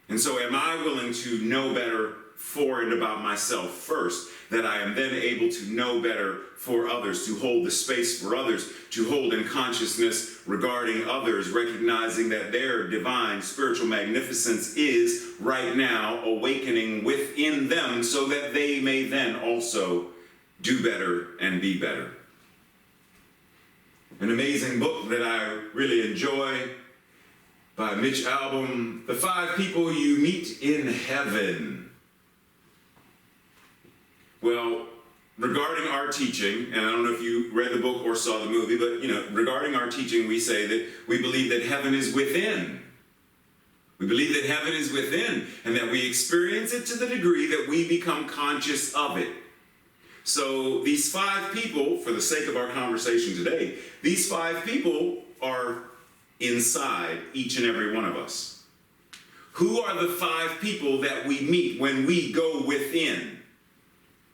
And so am I willing to know better for and about myself first, that I am then able to know better for others, to hold the space for others, to hold in consciousness regarding others, recognizing that their divine spiritual magnificence is right now awakening within them so that they may then also do better and be better. An amazing book that I really enjoy by Mitch Albom, The 5 People You Meet in Heaven. Well, regarding our teaching, and I don't know if you read the book or saw the movie, but regarding our teaching, we say that we believe that heaven is within. We believe that heaven is within, and that we experience it to the degree that we become conscious of it. So these 5 people, for the sake of our conversation today, these 5 people are inside each and every one of us. Who are the 5 people that we meet when we go within?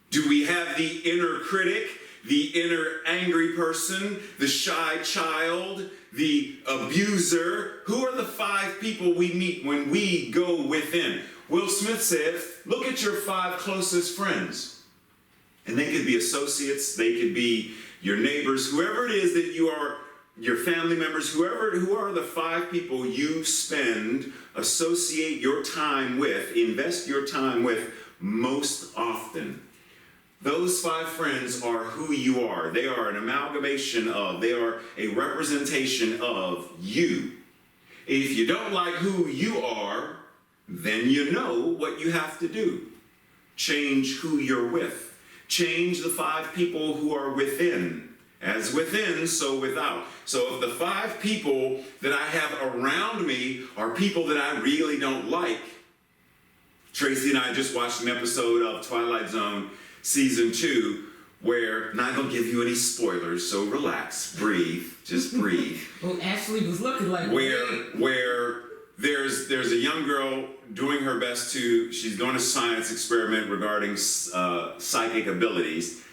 Do we have the inner critic, the inner angry person, the shy child, the abuser? Who are the 5 people we meet when we go within? Will Smith said, look at your 5 closest friends. And they could be associates, they could be your neighbors, whoever it is that you are, your family members, who are the 5 people you associate your time with, invest your time with most often. Those 5 friends are who you are. They are an amalgamation of, they are a representation of you. If you don't like who you are, then you know what you have to do. Change who you're with. Change the 5 people who are within. As within, so without. So if the 5 people that I have around me are people that I really don't like, Tracy and I just watched an episode of Twilight Zone Season 2, where, not going to give you any spoilers, so relax, breathe, just breathe. Well, Ashley was looking like where there's a young girl doing her best she's doing a science experiment regarding psychic abilities,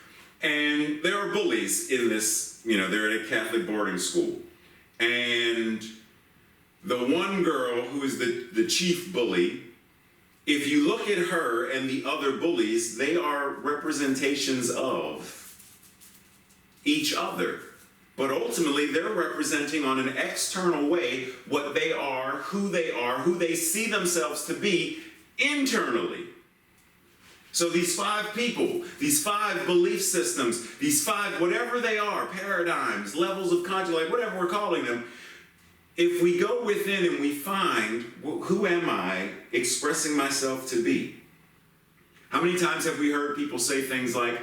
and there are bullies in this, they're at a Catholic boarding school, and the one girl who is the chief bully, if you look at her and the other bullies, they are representations of each other. But ultimately, they're representing on an external way what they are, who they see themselves to be internally. So these 5 people, these 5 belief systems, these 5, whatever they are, paradigms, levels of consciousness, like whatever we're calling them, if we go within and we find, well, who am I expressing myself to be? How many times have we heard people say things like,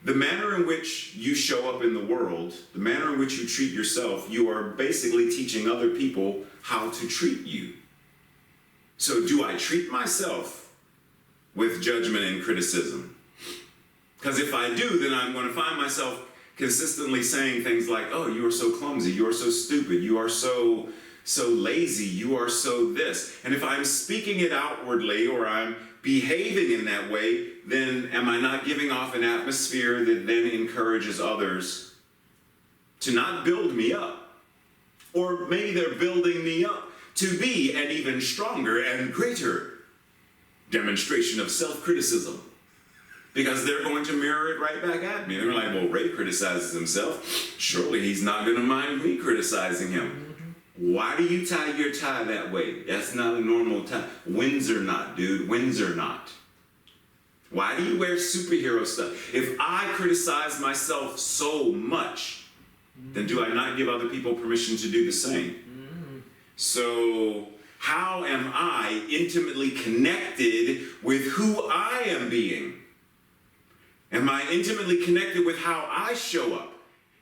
the manner in which you show up in the world, the manner in which you treat yourself, you are basically teaching other people how to treat you. So do I treat myself with judgment and criticism? Because if I do, then I'm going to find myself consistently saying things like, oh, you are so clumsy, you are so stupid, you are so lazy, you are so this. And if I'm speaking it outwardly, or I'm behaving in that way, then am I not giving off an atmosphere that then encourages others to not build me up? Or maybe they're building me up to be an even stronger and greater demonstration of self-criticism. Because they're going to mirror it right back at me. They're like, well, Ray criticizes himself. Surely he's not going to mind me criticizing him. Why do you tie your tie that way? That's not a normal tie. Windsor knot, dude. Windsor knot. Why do you wear superhero stuff? If I criticize myself so much, then do I not give other people permission to do the same? So how am I intimately connected with who I am being? Am I intimately connected with how I show up?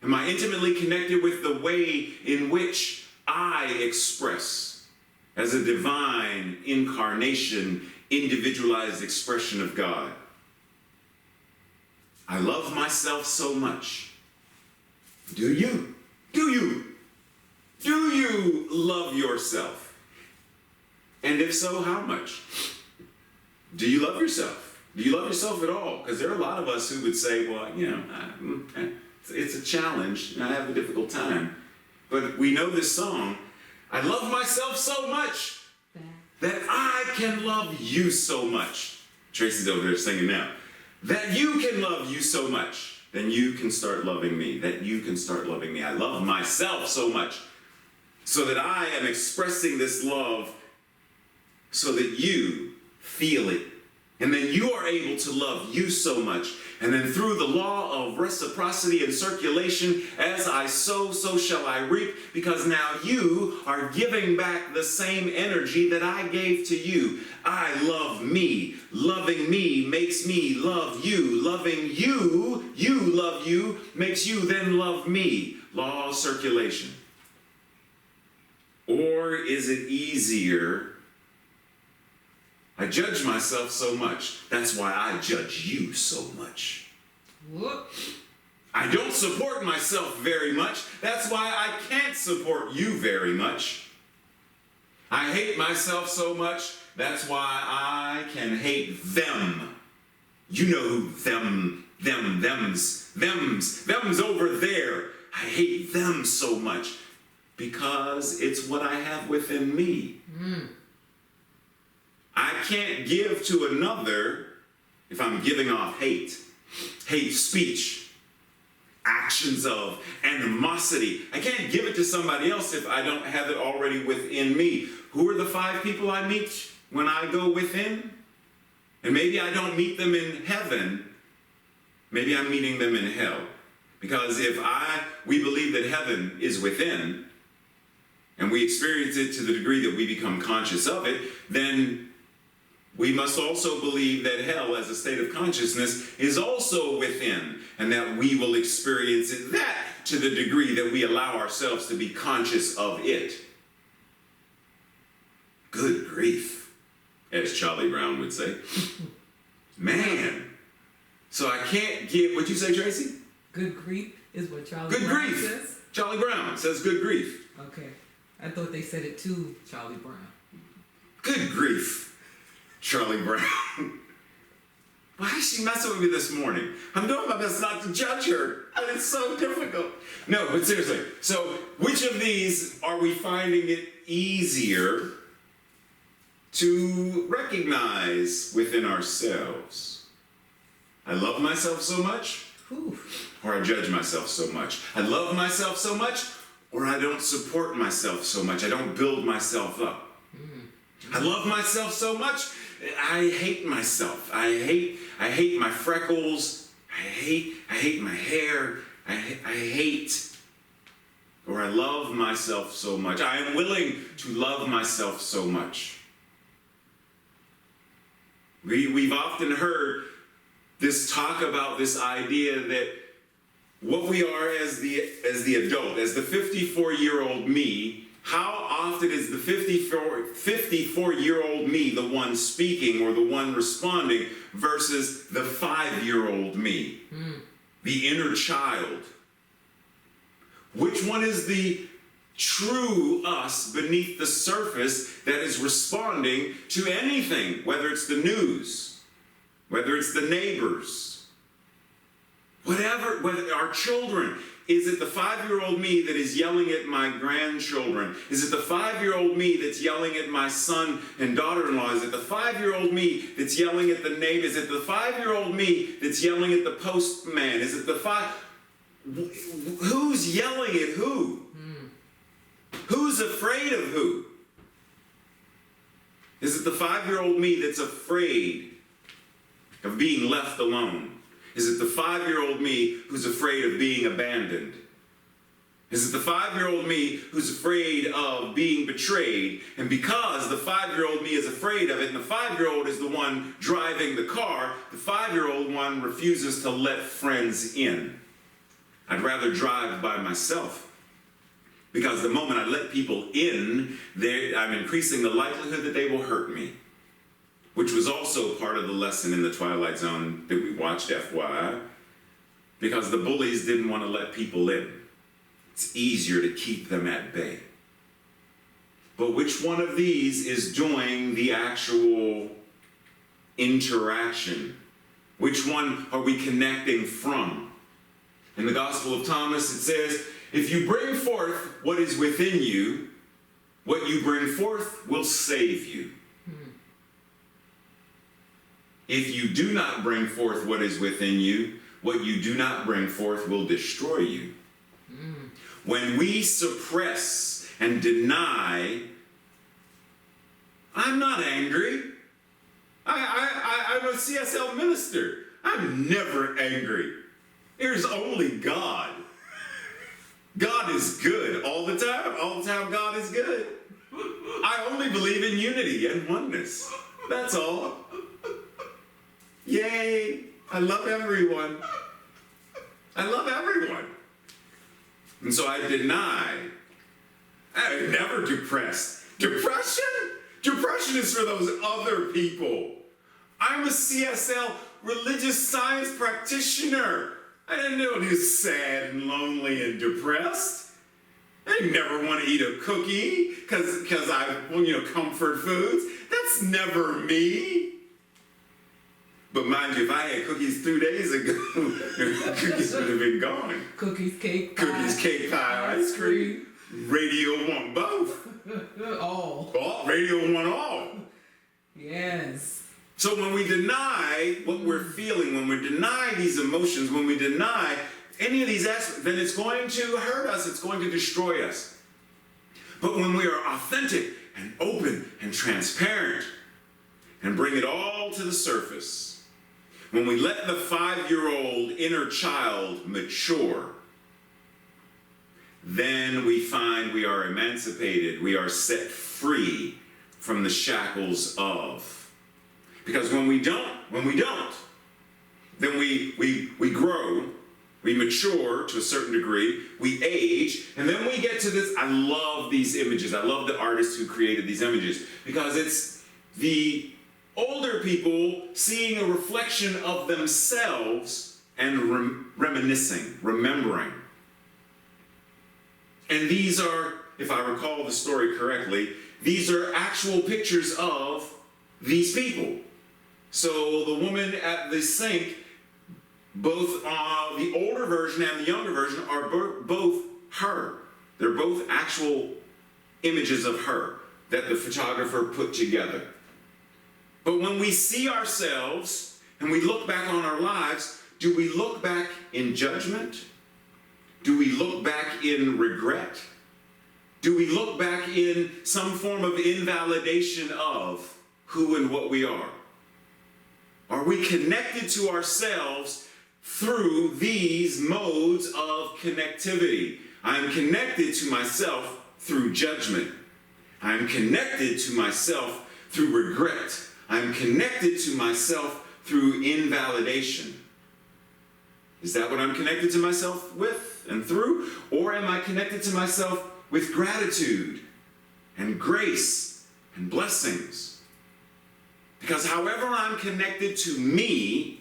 Am I intimately connected with the way in which I express as a divine incarnation, individualized expression of God? I love myself so much. Do you? Do you? Do you love yourself? And if so, how much? Do you love yourself? Do you love yourself at all? Because there are a lot of us who would say, well, it's a challenge, and I have a difficult time. But we know this song, I love myself so much that I can love you so much. Tracy's over there singing now. That you can love you so much, then you can start loving me. That you can start loving me. I love myself so much so that I am expressing this love so that you feel it. And then you are able to love you so much. And then through the law of reciprocity and circulation, as I sow, so shall I reap. Because now you are giving back the same energy that I gave to you. I love me. Loving me makes me love you. Loving you, you love you, makes you then love me. Law of circulation. Or is it easier? I judge myself so much. That's why I judge you so much. Whoop. I don't support myself very much. That's why I can't support you very much. I hate myself so much. That's why I can hate them. You know who them's over there. I hate them so much because it's what I have within me. I can't give to another if I'm giving off hate speech, actions of animosity. I can't give it to somebody else if I don't have it already within me. Who are the 5 people I meet when I go within? And maybe I don't meet them in heaven. Maybe I'm meeting them in hell. Because if we believe that heaven is within, and we experience it to the degree that we become conscious of it, then we must also believe that hell as a state of consciousness is also within, and that we will experience it that to the degree that we allow ourselves to be conscious of it. Good grief, as Charlie Brown would say. Man. So I can't give, what'd you say, Tracy? Good grief is what Charlie Good Brown grief. says? Charlie Brown says good grief. Okay. I thought they said it to Charlie Brown. Good grief. Charlie Brown. Why is she messing with me this morning? I'm doing my best not to judge her, and it's so difficult. No, but seriously, so which of these are we finding it easier to recognize within ourselves? I love myself so much, or I judge myself so much. I love myself so much, or I don't support myself so much. I don't build myself up. I love myself so much, I hate myself. I hate my freckles. I hate my hair. I hate, or I love myself so much. I am willing to love myself so much. We've often heard this talk about this idea that what we are as the adult, as the 54-year-old me, how often is the 54-year-old me the one speaking or the one responding versus the 5-year-old me, the inner child? Which one is the true us beneath the surface that is responding to anything, whether it's the news, whether it's the neighbors, whatever, whether our children. Is it the 5-year-old me that is yelling at my grandchildren? Is it the 5-year-old me that's yelling at my son and daughter-in-law? Is it the 5-year-old me that's yelling at the neighbor? Is it the 5-year-old me that's yelling at the postman? Is it the who's yelling at who? Who's afraid of who? Is it the 5-year-old me that's afraid of being left alone? Is it the 5-year-old me who's afraid of being abandoned? Is it the 5-year-old me who's afraid of being betrayed? And because the 5-year-old me is afraid of it, and the 5-year-old is the one driving the car, the 5-year-old one refuses to let friends in. I'd rather drive by myself. Because the moment I let people in, I'm increasing the likelihood that they will hurt me. Which was also part of the lesson in the Twilight Zone that we watched, FYI, because the bullies didn't want to let people in. It's easier to keep them at bay. But which one of these is doing the actual interaction? Which one are we connecting from? In the Gospel of Thomas, it says, if you bring forth what is within you, what you bring forth will save you. If you do not bring forth what is within you, what you do not bring forth will destroy you. When we suppress and deny, I'm not angry. I'm a CSL minister. I'm never angry. There's only God. God is good all the time. All the time God is good. I only believe in unity and oneness. That's all. Yay! I love everyone. I love everyone. And so I deny. I'm never depressed. Depression? Depression is for those other people. I'm a CSL religious science practitioner. I didn't know he was sad and lonely and depressed. I never want to eat a cookie because I, comfort foods. That's never me. But mind you, if I had cookies 2 days ago, cookies would have been gone. Cookies, cake, pie. Cookies, cake, pie, ice cream. Radio want both. All. Radio want all. Yes. So when we deny what we're feeling, when we deny these emotions, when we deny any of these aspects, then it's going to hurt us. It's going to destroy us. But when we are authentic and open and transparent and bring it all to the surface, when we let the 5-year-old inner child mature, then we find we are emancipated, we are set free from the shackles of. Because when we don't, then we grow, we mature to a certain degree, we age, and then we get to this. I love these images. I love the artists who created these images because it's the older people seeing a reflection of themselves and reminiscing, remembering. And these are, if I recall the story correctly, these are actual pictures of these people. So the woman at the sink, both the older version and the younger version are both her. They're both actual images of her that the photographer put together. But when we see ourselves and we look back on our lives, do we look back in judgment? Do we look back in regret? Do we look back in some form of invalidation of who and what we are? Are we connected to ourselves through these modes of connectivity? I'm connected to myself through judgment. I'm connected to myself through regret. I'm connected to myself through invalidation. Is that what I'm connected to myself with and through? Or am I connected to myself with gratitude and grace and blessings? Because however I'm connected to me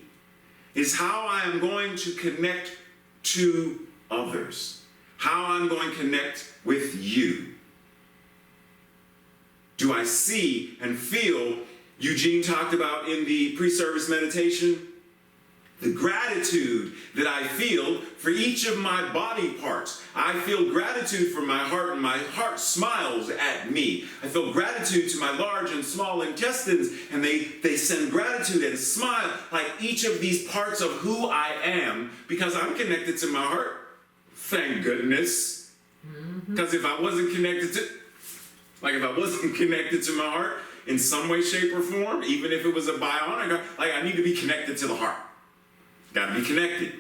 is how I am going to connect to others. how I'm going to connect with you. Do I see and feel, Eugene talked about in the pre-service meditation, the gratitude that I feel for each of my body parts. I feel gratitude for my heart, and my heart smiles at me. I feel gratitude to my large and small intestines, and they send gratitude and smile, like each of these parts of who I am, because I'm connected to my heart. Thank goodness. Because if I wasn't connected to my heart in some way, shape, or form, even if it was a bionic, like I need to be connected to the heart. Got to be connected.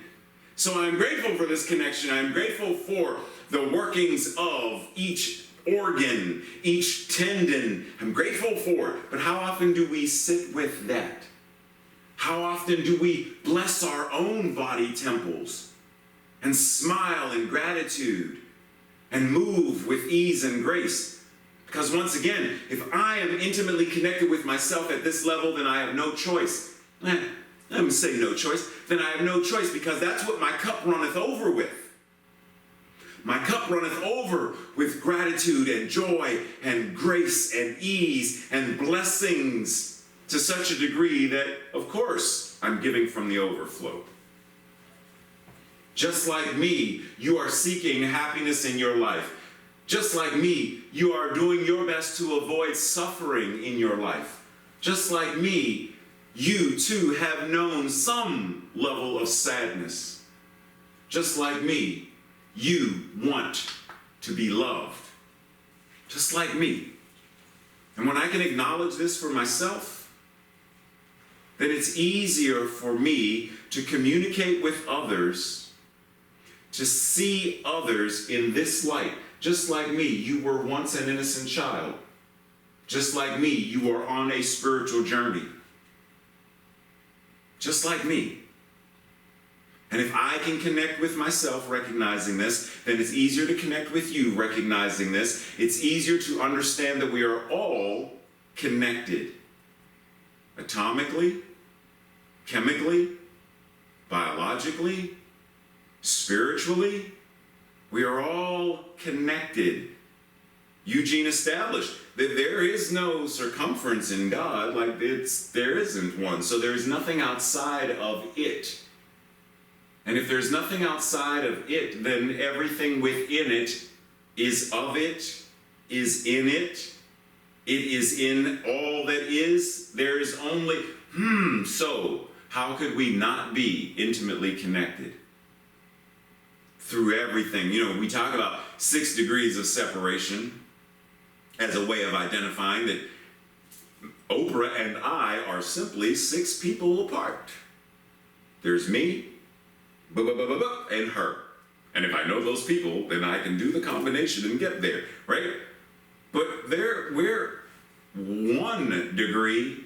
So I'm grateful for this connection. I'm grateful for the workings of each organ, each tendon. I'm grateful for it. But how often do we sit with that? How often do we bless our own body temples and smile in gratitude and move with ease and grace? Because once again, if I am intimately connected with myself at this level, then I have no choice. Let me say no choice. Then I have no choice, because that's what my cup runneth over with. My cup runneth over with gratitude and joy and grace and ease and blessings to such a degree that, of course, I'm giving from the overflow. Just like me, you are seeking happiness in your life. Just like me, you are doing your best to avoid suffering in your life. Just like me, you too have known some level of sadness. Just like me, you want to be loved. Just like me. And when I can acknowledge this for myself, then it's easier for me to communicate with others, to see others in this light. Just like me, you were once an innocent child. Just like me, you are on a spiritual journey. Just like me. And if I can connect with myself recognizing this, then it's easier to connect with you recognizing this. It's easier to understand that we are all connected. Atomically, chemically, biologically, spiritually, we are all connected. Eugene established that there is no circumference in God, like there isn't one. So there's nothing outside of it. And if there's nothing outside of it, then everything within it is of it, is in it. It is in all that is. There is only, so how could we not be intimately connected? Through everything. We talk about 6 degrees of separation as a way of identifying that Oprah and I are simply 6 people apart. There's me, and her. And if I know those people, then I can do the combination and get there, right? But we're 1 degree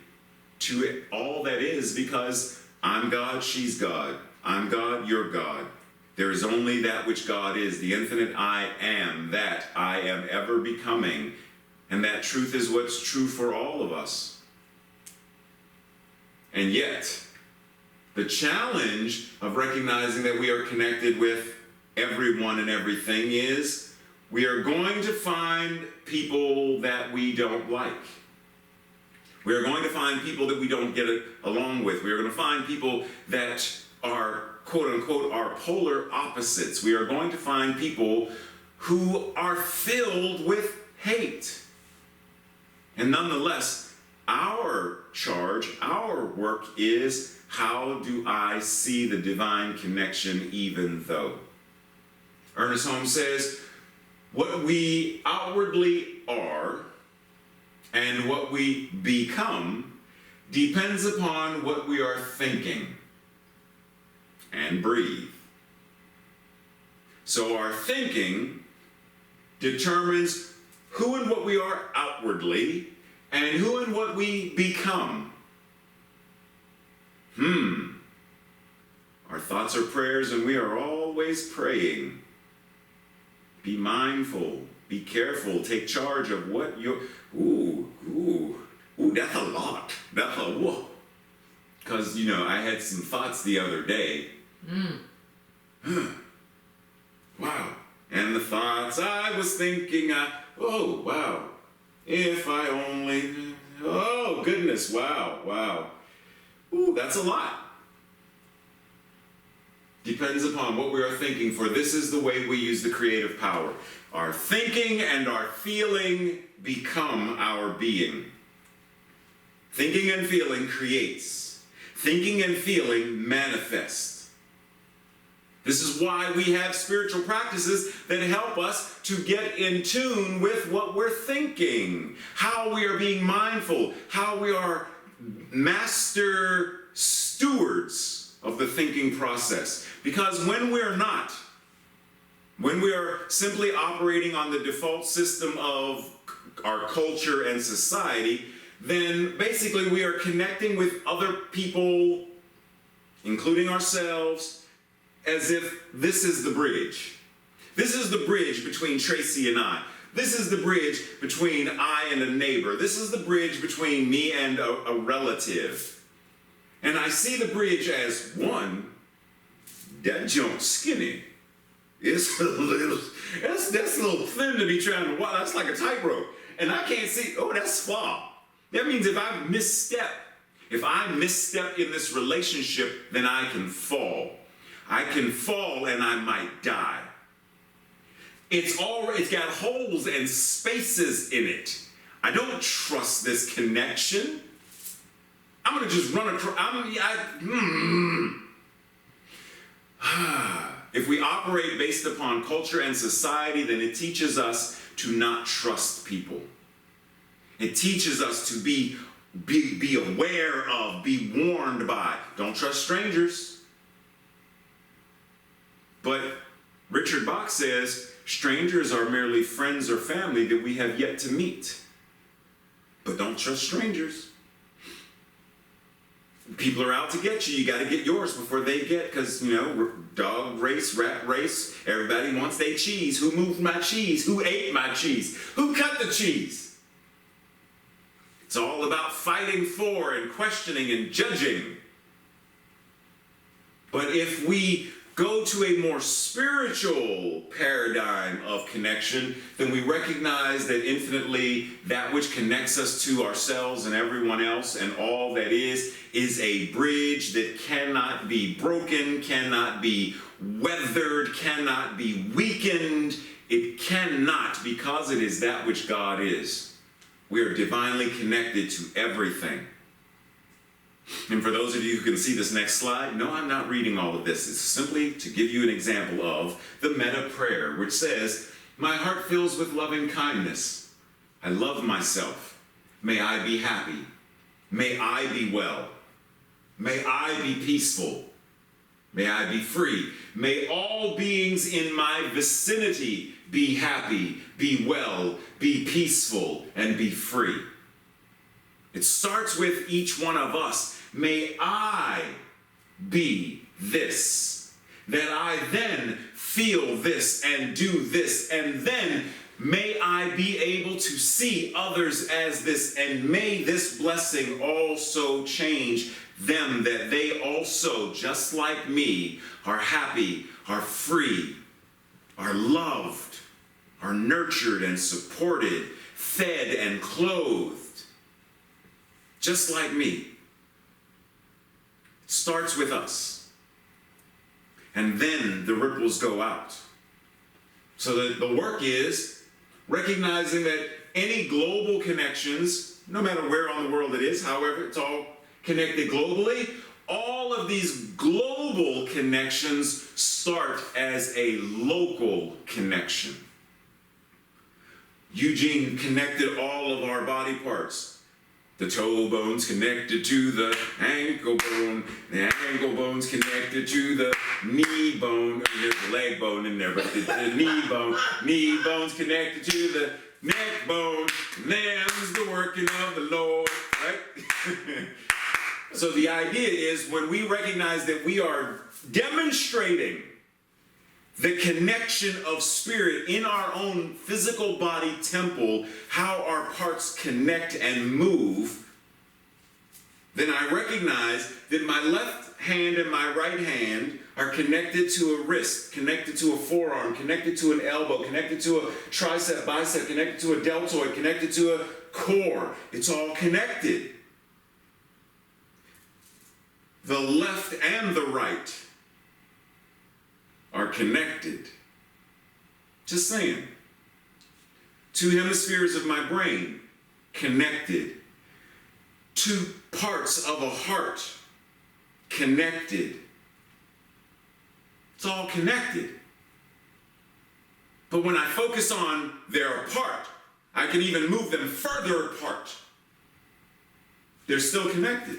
to all that is, because I'm God, she's God. I'm God, you're God. There is only that which God is, the infinite I am, that I am ever becoming. And that truth is what's true for all of us. And yet, the challenge of recognizing that we are connected with everyone and everything is we are going to find people that we don't like. We are going to find people that we don't get along with. We are going to find people that are, quote unquote, our polar opposites. We are going to find people who are filled with hate. And nonetheless, our charge, our work is, how do I see the divine connection even though? Ernest Holmes says, what we outwardly are and what we become depends upon what we are thinking and breathe. So our thinking determines who and what we are outwardly, and who and what we become. Our thoughts are prayers, and we are always praying. Be mindful, be careful, take charge of what you're, that's a lot. That's a whoa. Because, I had some thoughts the other day. Wow. And the thoughts I was thinking, oh, wow. If I only, oh, goodness, wow, wow. Ooh, that's a lot. Depends upon what we are thinking, for this is the way we use the creative power. Our thinking and our feeling become our being. Thinking and feeling creates. Thinking and feeling manifest. This is why we have spiritual practices that help us to get in tune with what we're thinking, how we are being mindful, how we are master stewards of the thinking process. Because when we're not, when we are simply operating on the default system of our culture and society, then basically we are connecting with other people, including ourselves, as if this is the bridge. This is the bridge between Tracy and I. This is the bridge between I and a neighbor. This is the bridge between me and a relative. And I see the bridge as one, that junk's skinny. It's a little, that's a little thin to be trying to walk. That's like a tightrope. And I can't see, oh, that's far. That means if I misstep in this relationship, then I can fall. I can fall and I might die. It's got holes and spaces in it. I don't trust this connection. I'm going to just run across. If we operate based upon culture and society, then it teaches us to not trust people. It teaches us to be aware of, be warned by. Don't trust strangers. But Richard Bach says, strangers are merely friends or family that we have yet to meet. But don't trust strangers. People are out to get you. You got to get yours before they get, because, dog race, rat race, everybody wants their cheese. Who moved my cheese? Who ate my cheese? Who cut the cheese? It's all about fighting for and questioning and judging. But if we go to a more spiritual paradigm of connection, then we recognize that infinitely that which connects us to ourselves and everyone else and all that is a bridge that cannot be broken, cannot be weathered, cannot be weakened. It cannot, because it is that which God is. We are divinely connected to everything. And for those of you who can see this next slide, no, I'm not reading all of this. It's simply to give you an example of the meta prayer, which says, my heart fills with loving kindness. I love myself. May I be happy. May I be well. May I be peaceful. May I be free. May all beings in my vicinity be happy, be well, be peaceful, and be free. It starts with each one of us. May I be this, that I then feel this and do this, and then may I be able to see others as this, and may this blessing also change them, that they also, just like me, are happy, are free, are loved, are nurtured and supported, fed and clothed, just like me. It starts with us. And then the ripples go out. So that the work is recognizing that any global connections, no matter where on the world it is, however it's all connected globally, all of these global connections start as a local connection. Eugene connected all of our body parts. The toe bone's connected to the ankle bone. The ankle bone's connected to the knee bone. There's the leg bone in there, but the knee bone. Knee bone's connected to the neck bone. And them's the working of the Lord, right? So the idea is when we recognize that we are demonstrating the connection of spirit in our own physical body temple, how our parts connect and move, then I recognize that my left hand and my right hand are connected to a wrist, connected to a forearm, connected to an elbow, connected to a tricep, bicep, connected to a deltoid, connected to a core. It's all connected. The left and the right are connected. Just saying. Two hemispheres of my brain connected. Two parts of a heart connected. It's all connected. But when I focus on they're apart, I can even move them further apart. They're still connected.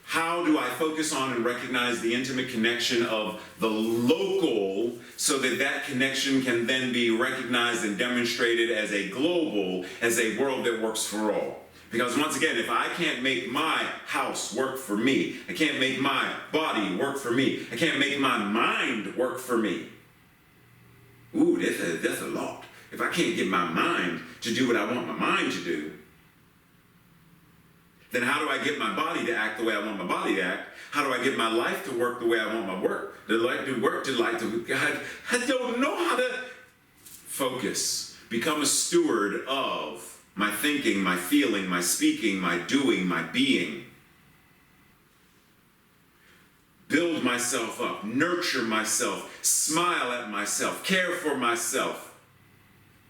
How do I focus on and recognize the intimate connection of the local so that that connection can then be recognized and demonstrated as a global, as a world that works for all? Because once again, if I can't make my house work for me, I can't make my body work for me, I can't make my mind work for me. Ooh, that's a lot. If I can't get my mind to do what I want my mind to do, then how do I get my body to act the way I want my body to act? How do I get my life to work the way I want my work? I don't know how to focus. Become a steward of my thinking, my feeling, my speaking, my doing, my being. Build myself up, nurture myself, smile at myself, care for myself.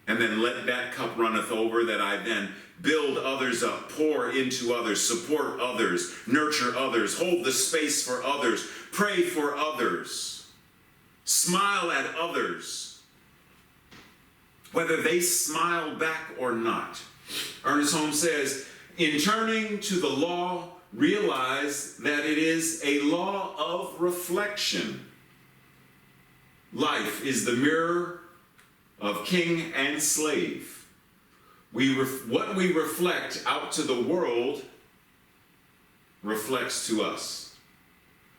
And then let that cup runneth over, that I then build others up, pour into others, support others, nurture others, hold the space for others, pray for others, smile at others, whether they smile back or not. Ernest Holmes says, in turning to the law, realize that it is a law of reflection. Life is the mirror of king and slave. What we reflect out to the world reflects to us.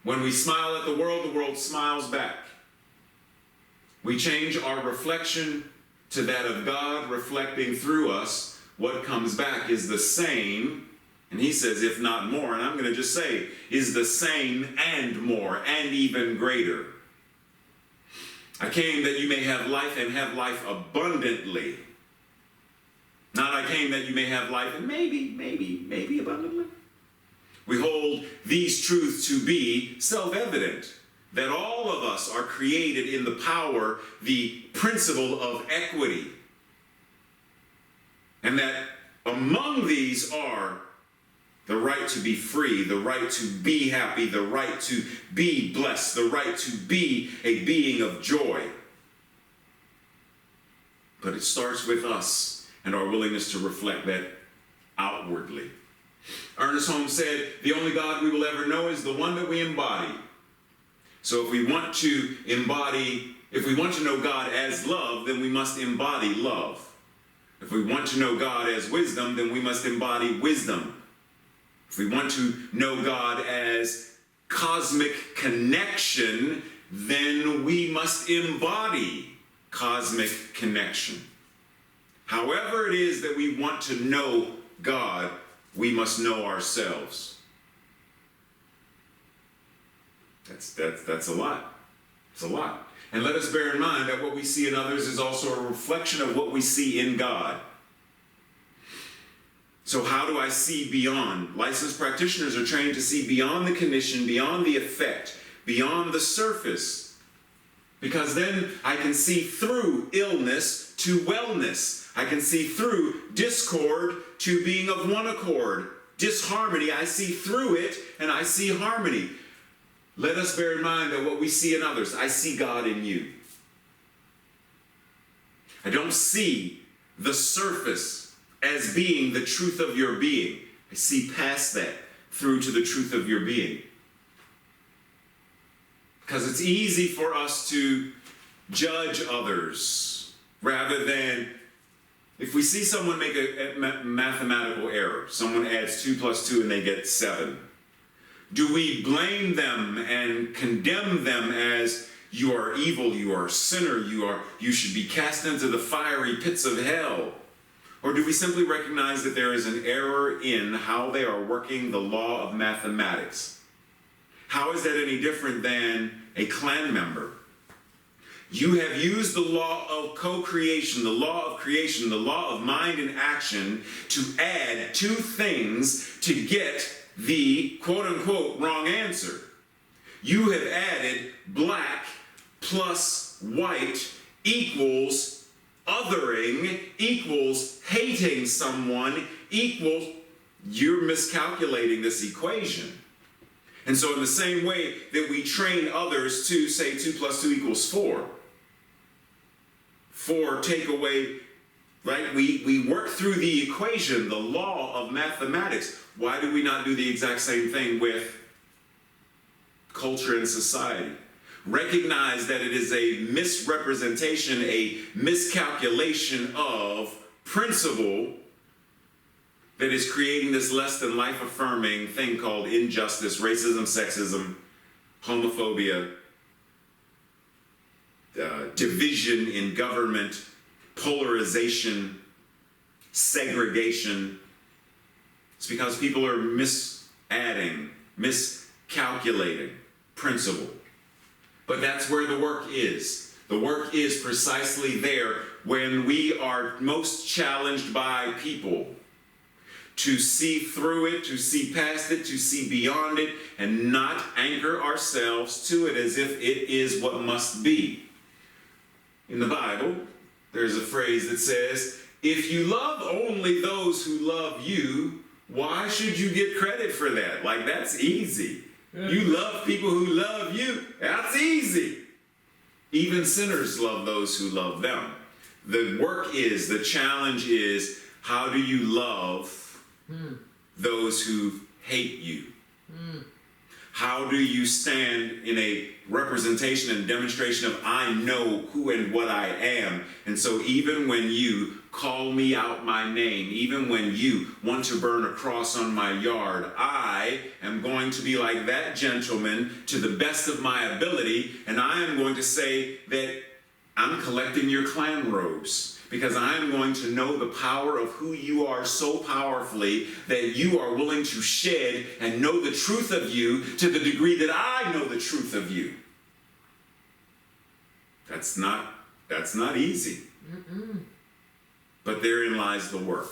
When we smile at the world smiles back. We change our reflection to that of God reflecting through us. What comes back is the same, and he says, if not more, and I'm going to just say, is the same and more, and even greater. I came that you may have life and have life abundantly. Not I came that you may have life and maybe abundantly. We hold these truths to be self-evident, that all of us are created in the power, the principle of equity. And that among these are the right to be free, the right to be happy, the right to be blessed, the right to be a being of joy. But it starts with us and our willingness to reflect that outwardly. Ernest Holmes said, the only God we will ever know is the one that we embody. So if we want to know God as love, then we must embody love. If we want to know God as wisdom, then we must embody wisdom. If we want to know God as cosmic connection, then we must embody cosmic connection. However it is that we want to know God, we must know ourselves. That's a lot. It's a lot. And let us bear in mind that what we see in others is also a reflection of what we see in God. So how do I see beyond? Licensed practitioners are trained to see beyond the condition, beyond the effect, beyond the surface. Because then I can see through illness to wellness. I can see through discord to being of one accord. Disharmony, I see through it and I see harmony. Let us bear in mind that what we see in others, I see God in you. I don't see the surface as being the truth of your being. I see past that through to the truth of your being. Because it's easy for us to judge others rather than, if we see someone make a mathematical error, someone adds 2 plus 2 and they get 7. Do we blame them and condemn them as you are evil, you are a sinner, you should be cast into the fiery pits of hell? Or do we simply recognize that there is an error in how they are working the law of mathematics? How is that any different than a clan member? You have used the law of co-creation, the law of creation, the law of mind and action to add two things to get the quote-unquote wrong answer. You have added black plus white equals othering, equals hating someone, equals you're miscalculating this equation. And so in the same way that we train others to say 2 plus 2 equals 4, 4 take away, right? We work through the equation, the law of mathematics. Why do we not do the exact same thing with culture and society? Recognize that it is a misrepresentation, a miscalculation of principle that is creating this less than life affirming thing called injustice, racism, sexism, homophobia, division in government, polarization, segregation. It's because people are miscalculating principle. But that's where the work is. The work is precisely there when we are most challenged by people to see through it, to see past it, to see beyond it, and not anchor ourselves to it as if it is what must be. In the Bible, there's a phrase that says, if you love only those who love you, why should you get credit for that? Like, that's easy. You love people who love you. That's easy. Even sinners love those who love them. The work is, the challenge is, how do you love those who hate you? How do you stand in a representation and demonstration of I know who and what I am? And so even when you call me out my name, even when you want to burn a cross on my yard, I am going to be like that gentleman to the best of my ability, and I am going to say that I'm collecting your clan robes, because I am going to know the power of who you are so powerfully that you are willing to shed and know the truth of you to the degree that I know the truth of you. That's not easy. But therein lies the work.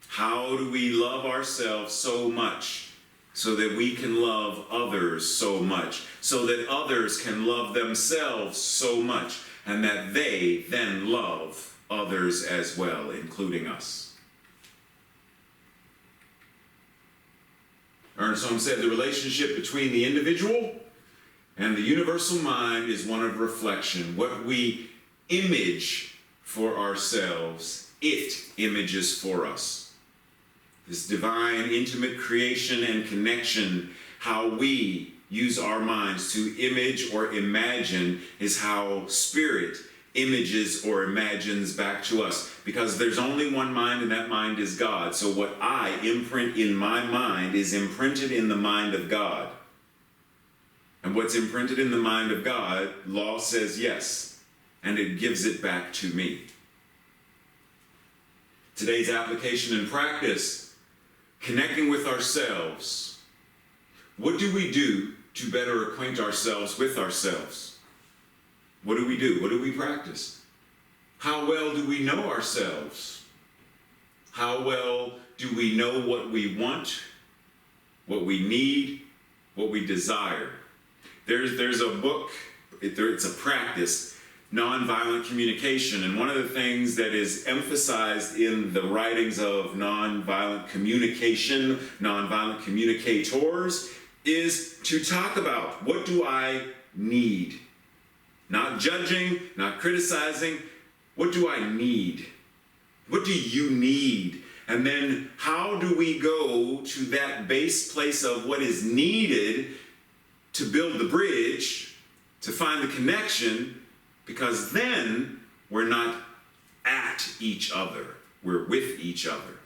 How do we love ourselves so much so that we can love others so much, so that others can love themselves so much, and that they then love others as well, including us? Ernst Holmes said the relationship between the individual and the universal mind is one of reflection. What we image for ourselves, it images for us. This divine, intimate creation and connection, how we use our minds to image or imagine, is how spirit images or imagines back to us. Because there's only one mind, and that mind is God. So what I imprint in my mind is imprinted in the mind of God. And what's imprinted in the mind of God, law says yes, and it gives it back to me. Today's application and practice, connecting with ourselves. What do we do to better acquaint ourselves with ourselves? What do we do? What do we practice? How well do we know ourselves? How well do we know what we want, what we need, what we desire? There's a book, it's a practice, nonviolent communication, and one of the things that is emphasized in the writings of nonviolent communication, nonviolent communicators, is to talk about, what do I need? Not judging, not criticizing. What do I need? What do you need? And then how do we go to that base place of what is needed to build the bridge, to find the connection, because then we're not at each other, we're with each other.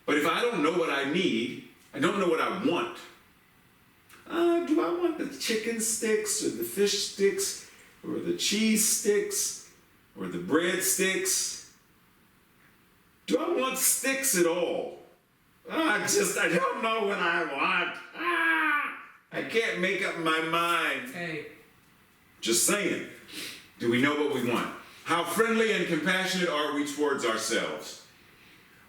But if I don't know what I need, I don't know what I want. Do I want the chicken sticks or the fish sticks or the cheese sticks or the bread sticks? Do I want sticks at all? I don't know what I want. I can't make up my mind. Hey. Just saying. Do we know what we want? How friendly and compassionate are we towards ourselves?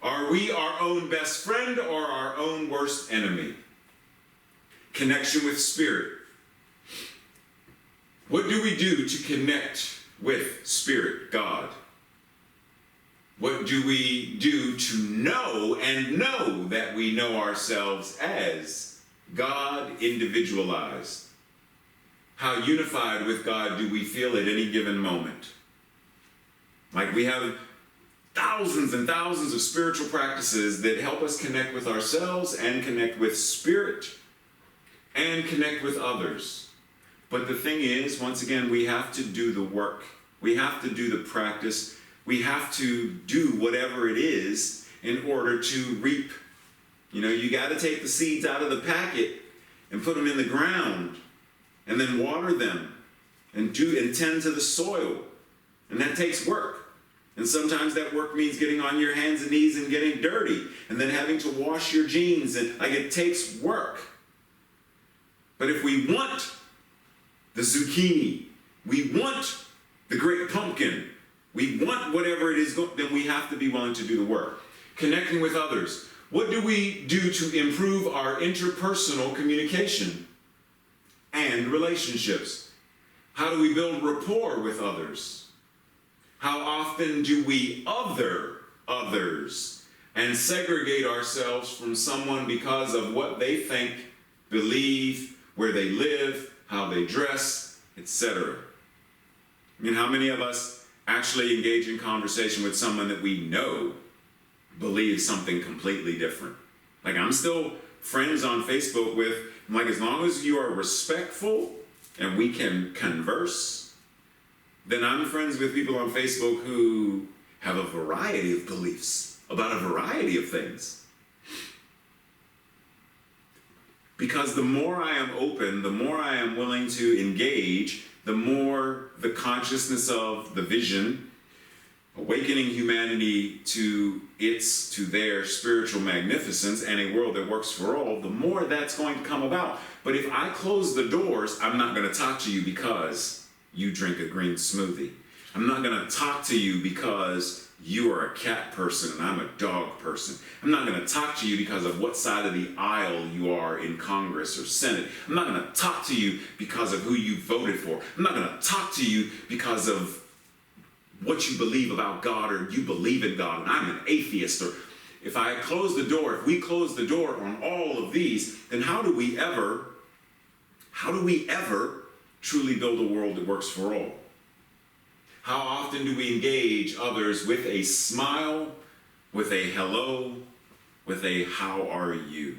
Are we our own best friend or our own worst enemy? Connection with spirit. What do we do to connect with spirit, God? What do we do to know and know that we know ourselves as God individualized? How unified with God do we feel at any given moment? Like we have thousands and thousands of spiritual practices that help us connect with ourselves and connect with spirit and connect with others. But the thing is, once again, we have to do the work. We have to do the practice. We have to do whatever it is in order to reap. You know, you got to take the seeds out of the packet and put them in the ground and then water them and tend to the soil. And that takes work. And sometimes that work means getting on your hands and knees and getting dirty and then having to wash your jeans. And like, it takes work. But if we want the zucchini, we want the great pumpkin, we want whatever it is, then we have to be willing to do the work. Connecting with others. What do we do to improve our interpersonal communication and relationships? How do we build rapport with others? How often do we other others and segregate ourselves from someone because of what they think, believe, where they live, how they dress, etc.? I mean, how many of us actually engage in conversation with someone that we know believes something completely different? Like, I'm still friends on Facebook with, like, as long as you are respectful and we can converse, then I'm friends with people on Facebook who have a variety of beliefs about a variety of things. Because the more I am open, the more I am willing to engage, the more the consciousness of the vision, awakening humanity to their spiritual magnificence and a world that works for all, the more that's going to come about. But if I close the doors, I'm not going to talk to you because you drink a green smoothie. I'm not going to talk to you because you are a cat person and I'm a dog person. I'm not going to talk to you because of what side of the aisle you are in Congress or Senate. I'm not going to talk to you because of who you voted for. I'm not going to talk to you because of what you believe about God or you believe in God and I'm an atheist. Or if I close the door, if we close the door on all of these, then how do we ever truly build a world that works for all? How often do we engage others with a smile, with a hello, with a how are you?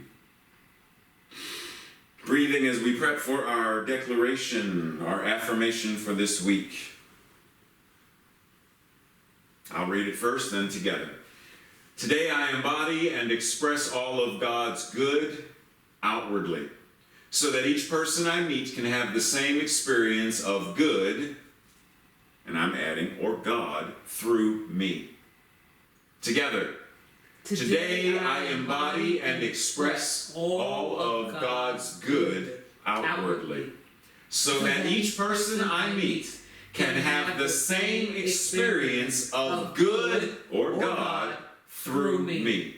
Breathing as we prep for our declaration, our affirmation for this week. I'll read it first, then together. Today I embody and express all of God's good outwardly, so that each person I meet can have the same experience of good, and I'm adding, or God, through me. Together. Today I embody and express all of God's good outwardly, so that each person I meet can have the same experience of good, or God, through me.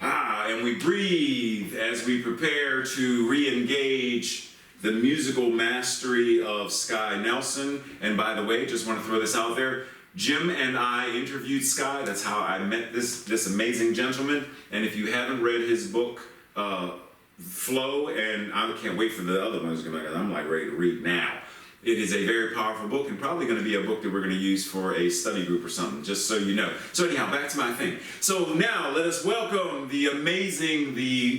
And we breathe as we prepare to re-engage the musical mastery of Sky Nelson. And by the way, just want to throw this out there, Jim and I interviewed Sky. That's how I met this amazing gentleman. And if you haven't read his book, Flow, and I can't wait for the other ones, because I'm like ready to read now. It is a very powerful book and probably going to be a book that we're going to use for a study group or something, just so you know. So anyhow, back to my thing. So now let us welcome the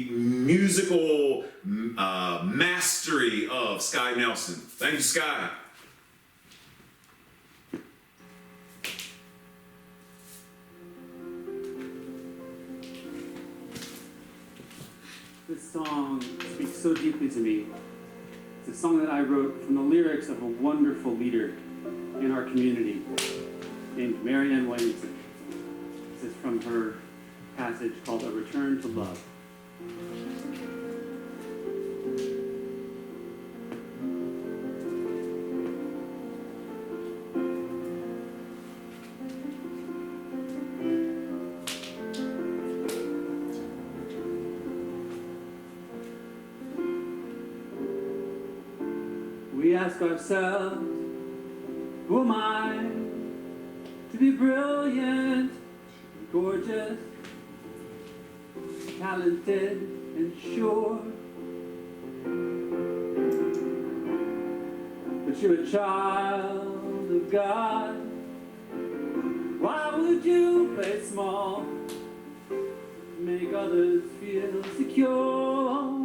musical mastery of Sky Nelson. Thank you, Sky. This song speaks so deeply to me. It's a song that I wrote from the lyrics of a wonderful leader in our community named Marianne Williamson. This is from her passage called A Return to Love. We ask ourselves, who am I to be brilliant, gorgeous, talented, and sure? But you're a child of God. Why would you play small, make others feel secure?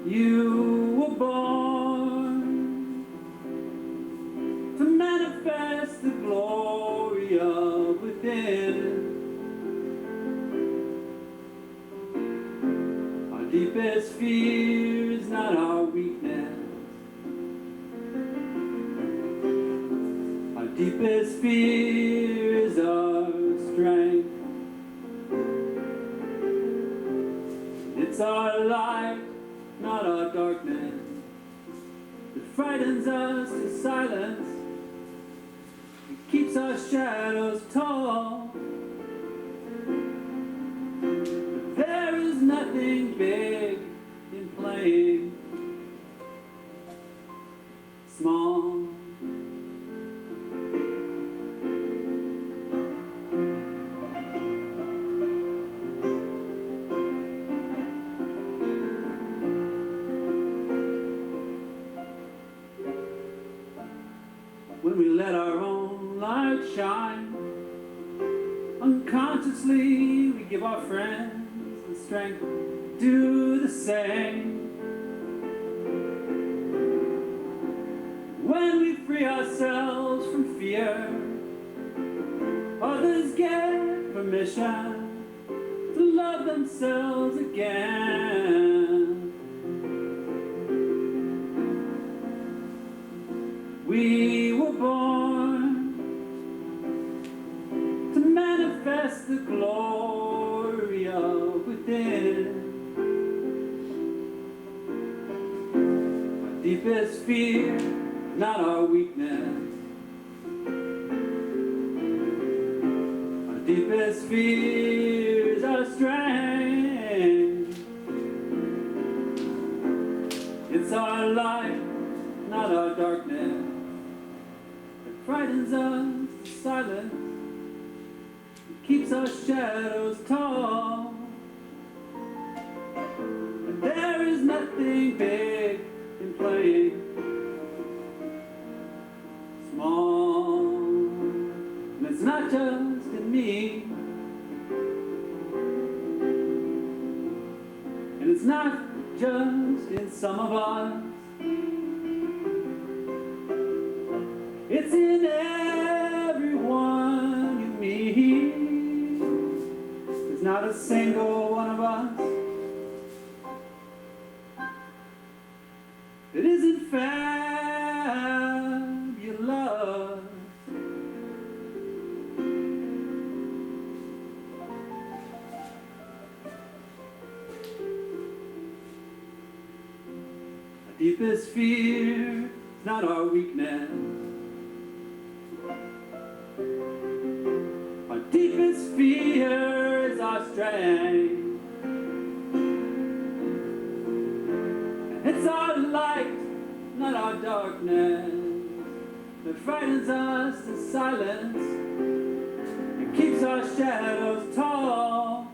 You were born to manifest the glory of within. Our deepest fear is not our weakness. Our deepest fear is our strength. It's our light, not our darkness, that frightens us to silence. It keeps our shadows tall. But there is nothing big in playing small. When we let our own light shine, unconsciously we give our friends the strength to do the same. When we free ourselves from fear, others get permission to love themselves again. We were born to manifest the glory of within. Our deepest fear, not our weakness. Our deepest fear is our strength. It's our light, not our darkness, that frightens us to silence. It keeps our shadows tall. And there is nothing big in playing small. And it's not just in me. And it's not just in some of us. It's in everyone you meet. There's not a single one of us that isn't fabulous. Our deepest fear is not our weakness. Our deepest fear is our strength. It's our light, not our darkness, that frightens us to silence. It keeps our shadows tall.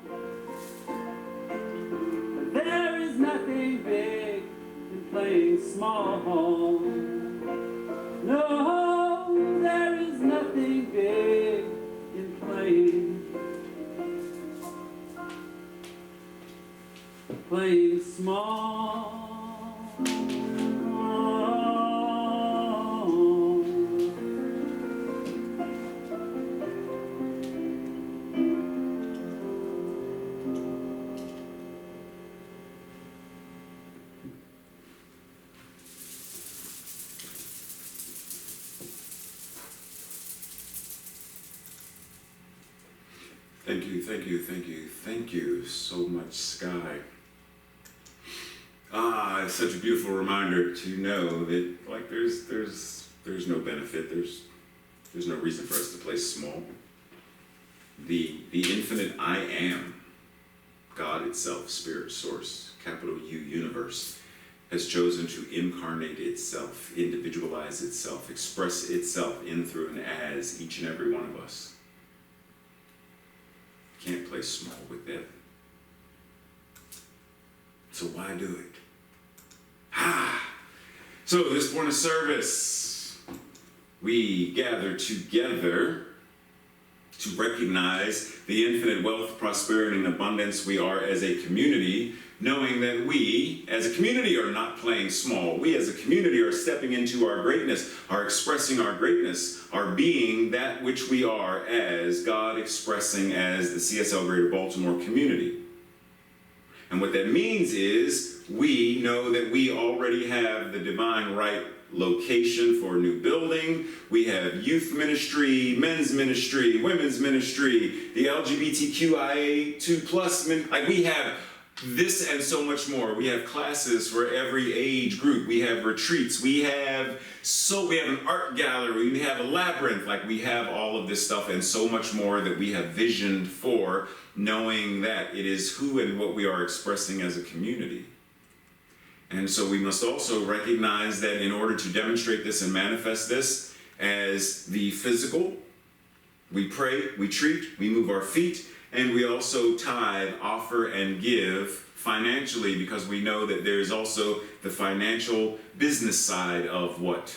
But there is nothing big in playing small. No, there is nothing big in playing small. Thank you, thank you, thank you, thank you so much, Sky. It's such a beautiful reminder to know that, like, there's no benefit, there's no reason for us to play small. The infinite I am God itself, Spirit, Source, capital U, Universe, has chosen to incarnate itself, individualize itself, express itself in, through, and as each and every one of us. Can't play small with that. So why do it? So this point of service, we gather together to recognize the infinite wealth, prosperity, and abundance we are as a community, knowing that we as a community are not playing small. We as a community are stepping into our greatness, are expressing our greatness, are being that which we are as God expressing as the CSL Greater Baltimore community. And what that means is we know that we already have the divine right location for a new building. We have youth ministry, men's ministry, women's ministry, the LGBTQIA2+, like we have this and so much more. We have classes for every age group. We have retreats. We have an art gallery. We have a labyrinth. Like we have all of this stuff and so much more that we have visioned for, knowing that it is who and what we are expressing as a community. And so we must also recognize that in order to demonstrate this and manifest this as the physical, we pray, we treat, we move our feet, and we also tithe, offer, and give financially, because we know that there is also the financial business side of what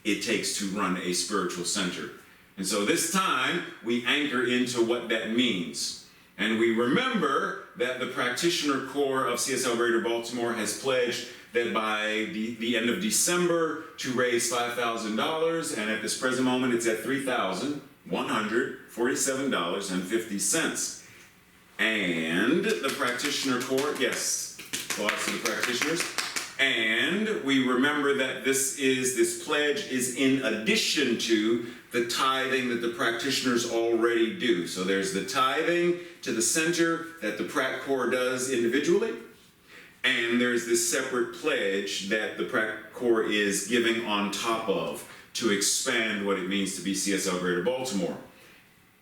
it takes to run a spiritual center. And so this time, we anchor into what that means. And we remember that the practitioner core of CSL Greater Baltimore has pledged that by the end of December to raise $5,000, and at this present moment it's at $3,147.50. And the practitioner core, yes, applause to the practitioners. And we remember that this pledge is in addition to the tithing that the practitioners already do. So there's the tithing to the center that the Prac Corps does individually, and there's this separate pledge that the Prac Corps is giving on top of to expand what it means to be CSL Greater Baltimore.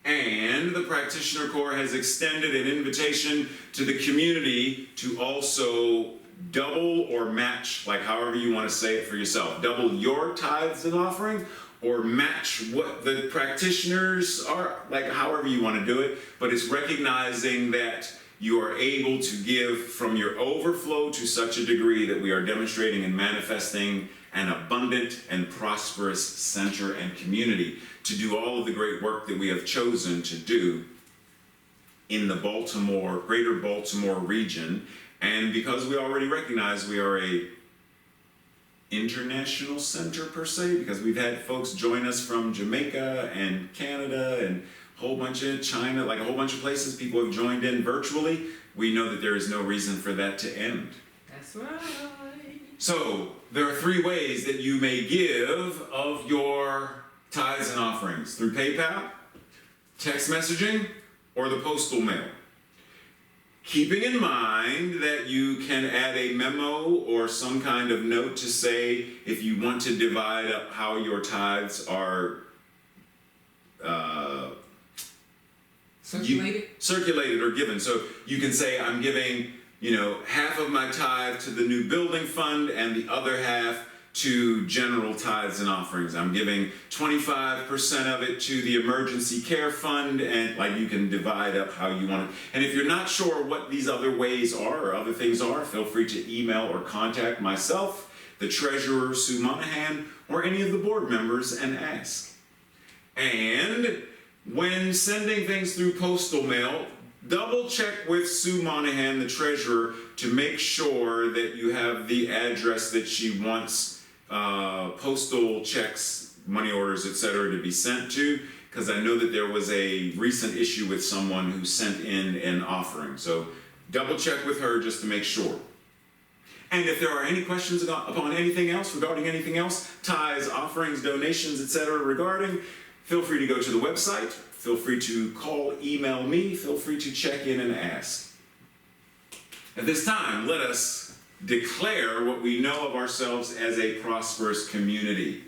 And the Practitioner Corps has extended an invitation to the community to also double or match, like however you want to say it for yourself, double your tithes and offering, or match what the practitioners are, like however you want to do it, but it's recognizing that you are able to give from your overflow to such a degree that we are demonstrating and manifesting an abundant and prosperous center and community to do all of the great work that we have chosen to do in the greater Baltimore region. And because we already recognize we are a international center per se, because we've had folks join us from Jamaica and Canada and a whole bunch of China, like a whole bunch of places people have joined in virtually, we know that there is no reason for that to end. That's right. So there are three ways that you may give of your tithes and offerings: through PayPal, text messaging, or the postal mail. Keeping in mind that you can add a memo or some kind of note to say if you want to divide up how your tithes are circulated or given. So you can say, I'm giving, half of my tithe to the new building fund and the other half to general tithes and offerings. I'm giving 25% of it to the emergency care fund, and like you can divide up how you want it. And if you're not sure what these other ways are or other things are, feel free to email or contact myself, the treasurer, Sue Monahan, or any of the board members and ask. And when sending things through postal mail, double check with Sue Monahan, the treasurer, to make sure that you have the address that she wants postal checks, money orders, etc. to be sent to, because I know that there was a recent issue with someone who sent in an offering. So double check with her just to make sure. And if there are any questions upon anything else, regarding anything else, tithes, offerings, donations, etc. regarding, feel free to go to the website, feel free to call, email me, feel free to check in and ask. At this time, let us declare what we know of ourselves as a prosperous community.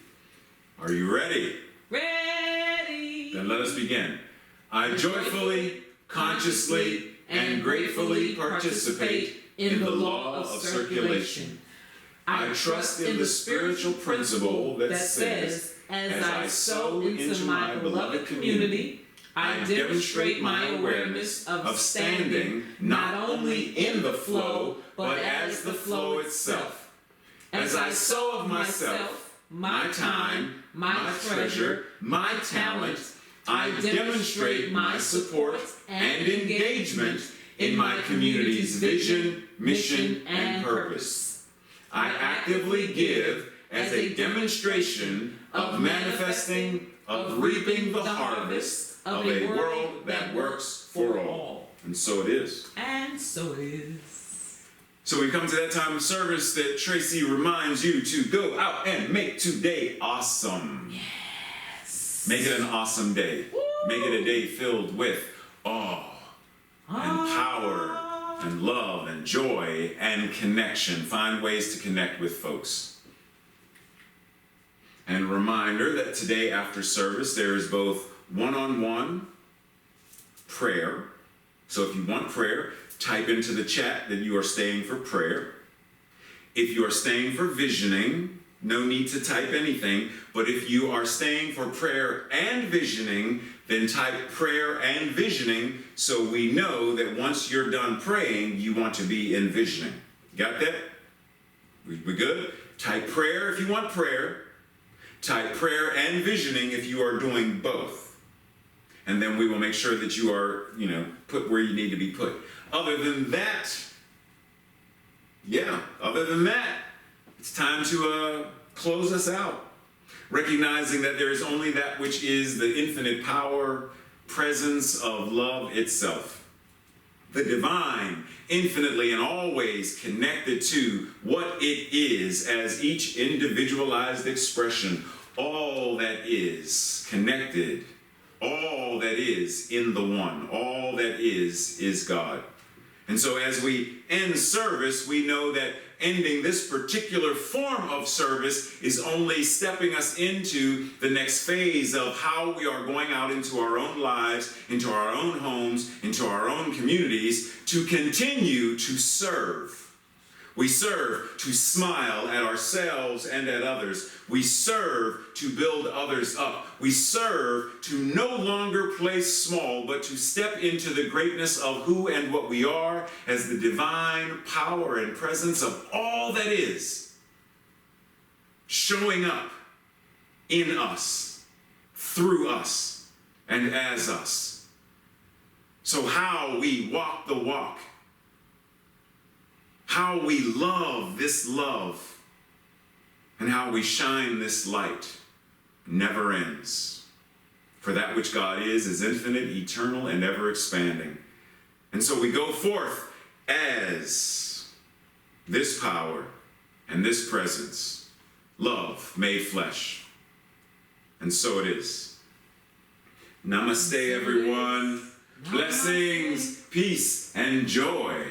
Are you ready? Ready. Then let us begin. I joyfully, consciously, and gratefully participate in the law of circulation. I trust in the spiritual principle that says, as I sow into my beloved community, I demonstrate my awareness of standing not only in the flow, but as the flow itself. As I sow of myself, my time, my treasure, my talent, I demonstrate my support and engagement in my community's vision, mission, and purpose. I actively give as a demonstration of manifesting, of reaping the harvest of a world that works for all. And so it is. And so it is. So we come to that time of service that Tracy reminds you to go out and make today awesome. Yes. Make it an awesome day. Woo. Make it a day filled with awe and power and love and joy and connection. Find ways to connect with folks. And a reminder that today after service there is both one-on-one prayer. So if you want prayer, type into the chat that you are staying for prayer. If you are staying for visioning, no need to type anything. But if you are staying for prayer and visioning, then type prayer and visioning so we know that once you're done praying, you want to be envisioning. Got that? We good? Type prayer if you want prayer. Type prayer and visioning if you are doing both. And then we will make sure that you are, put where you need to be put. Other than that, it's time to close us out. Recognizing that there is only that which is the infinite power, presence of love itself. The divine, infinitely and always connected to what it is as each individualized expression. All that is connected, all that is in the one, all that is God. And so as we end service, we know that ending this particular form of service is only stepping us into the next phase of how we are going out into our own lives, into our own homes, into our own communities to continue to serve. We serve to smile at ourselves and at others. We serve to build others up. We serve to no longer play small, but to step into the greatness of who and what we are as the divine power and presence of all that is showing up in us, through us, and as us. So how we walk the walk, how we love this love, and how we shine this light never ends. For that which God is infinite, eternal, and ever expanding. And so we go forth as this power and this presence, love made flesh. And so it is. Namaste, everyone. Blessings, peace, and joy.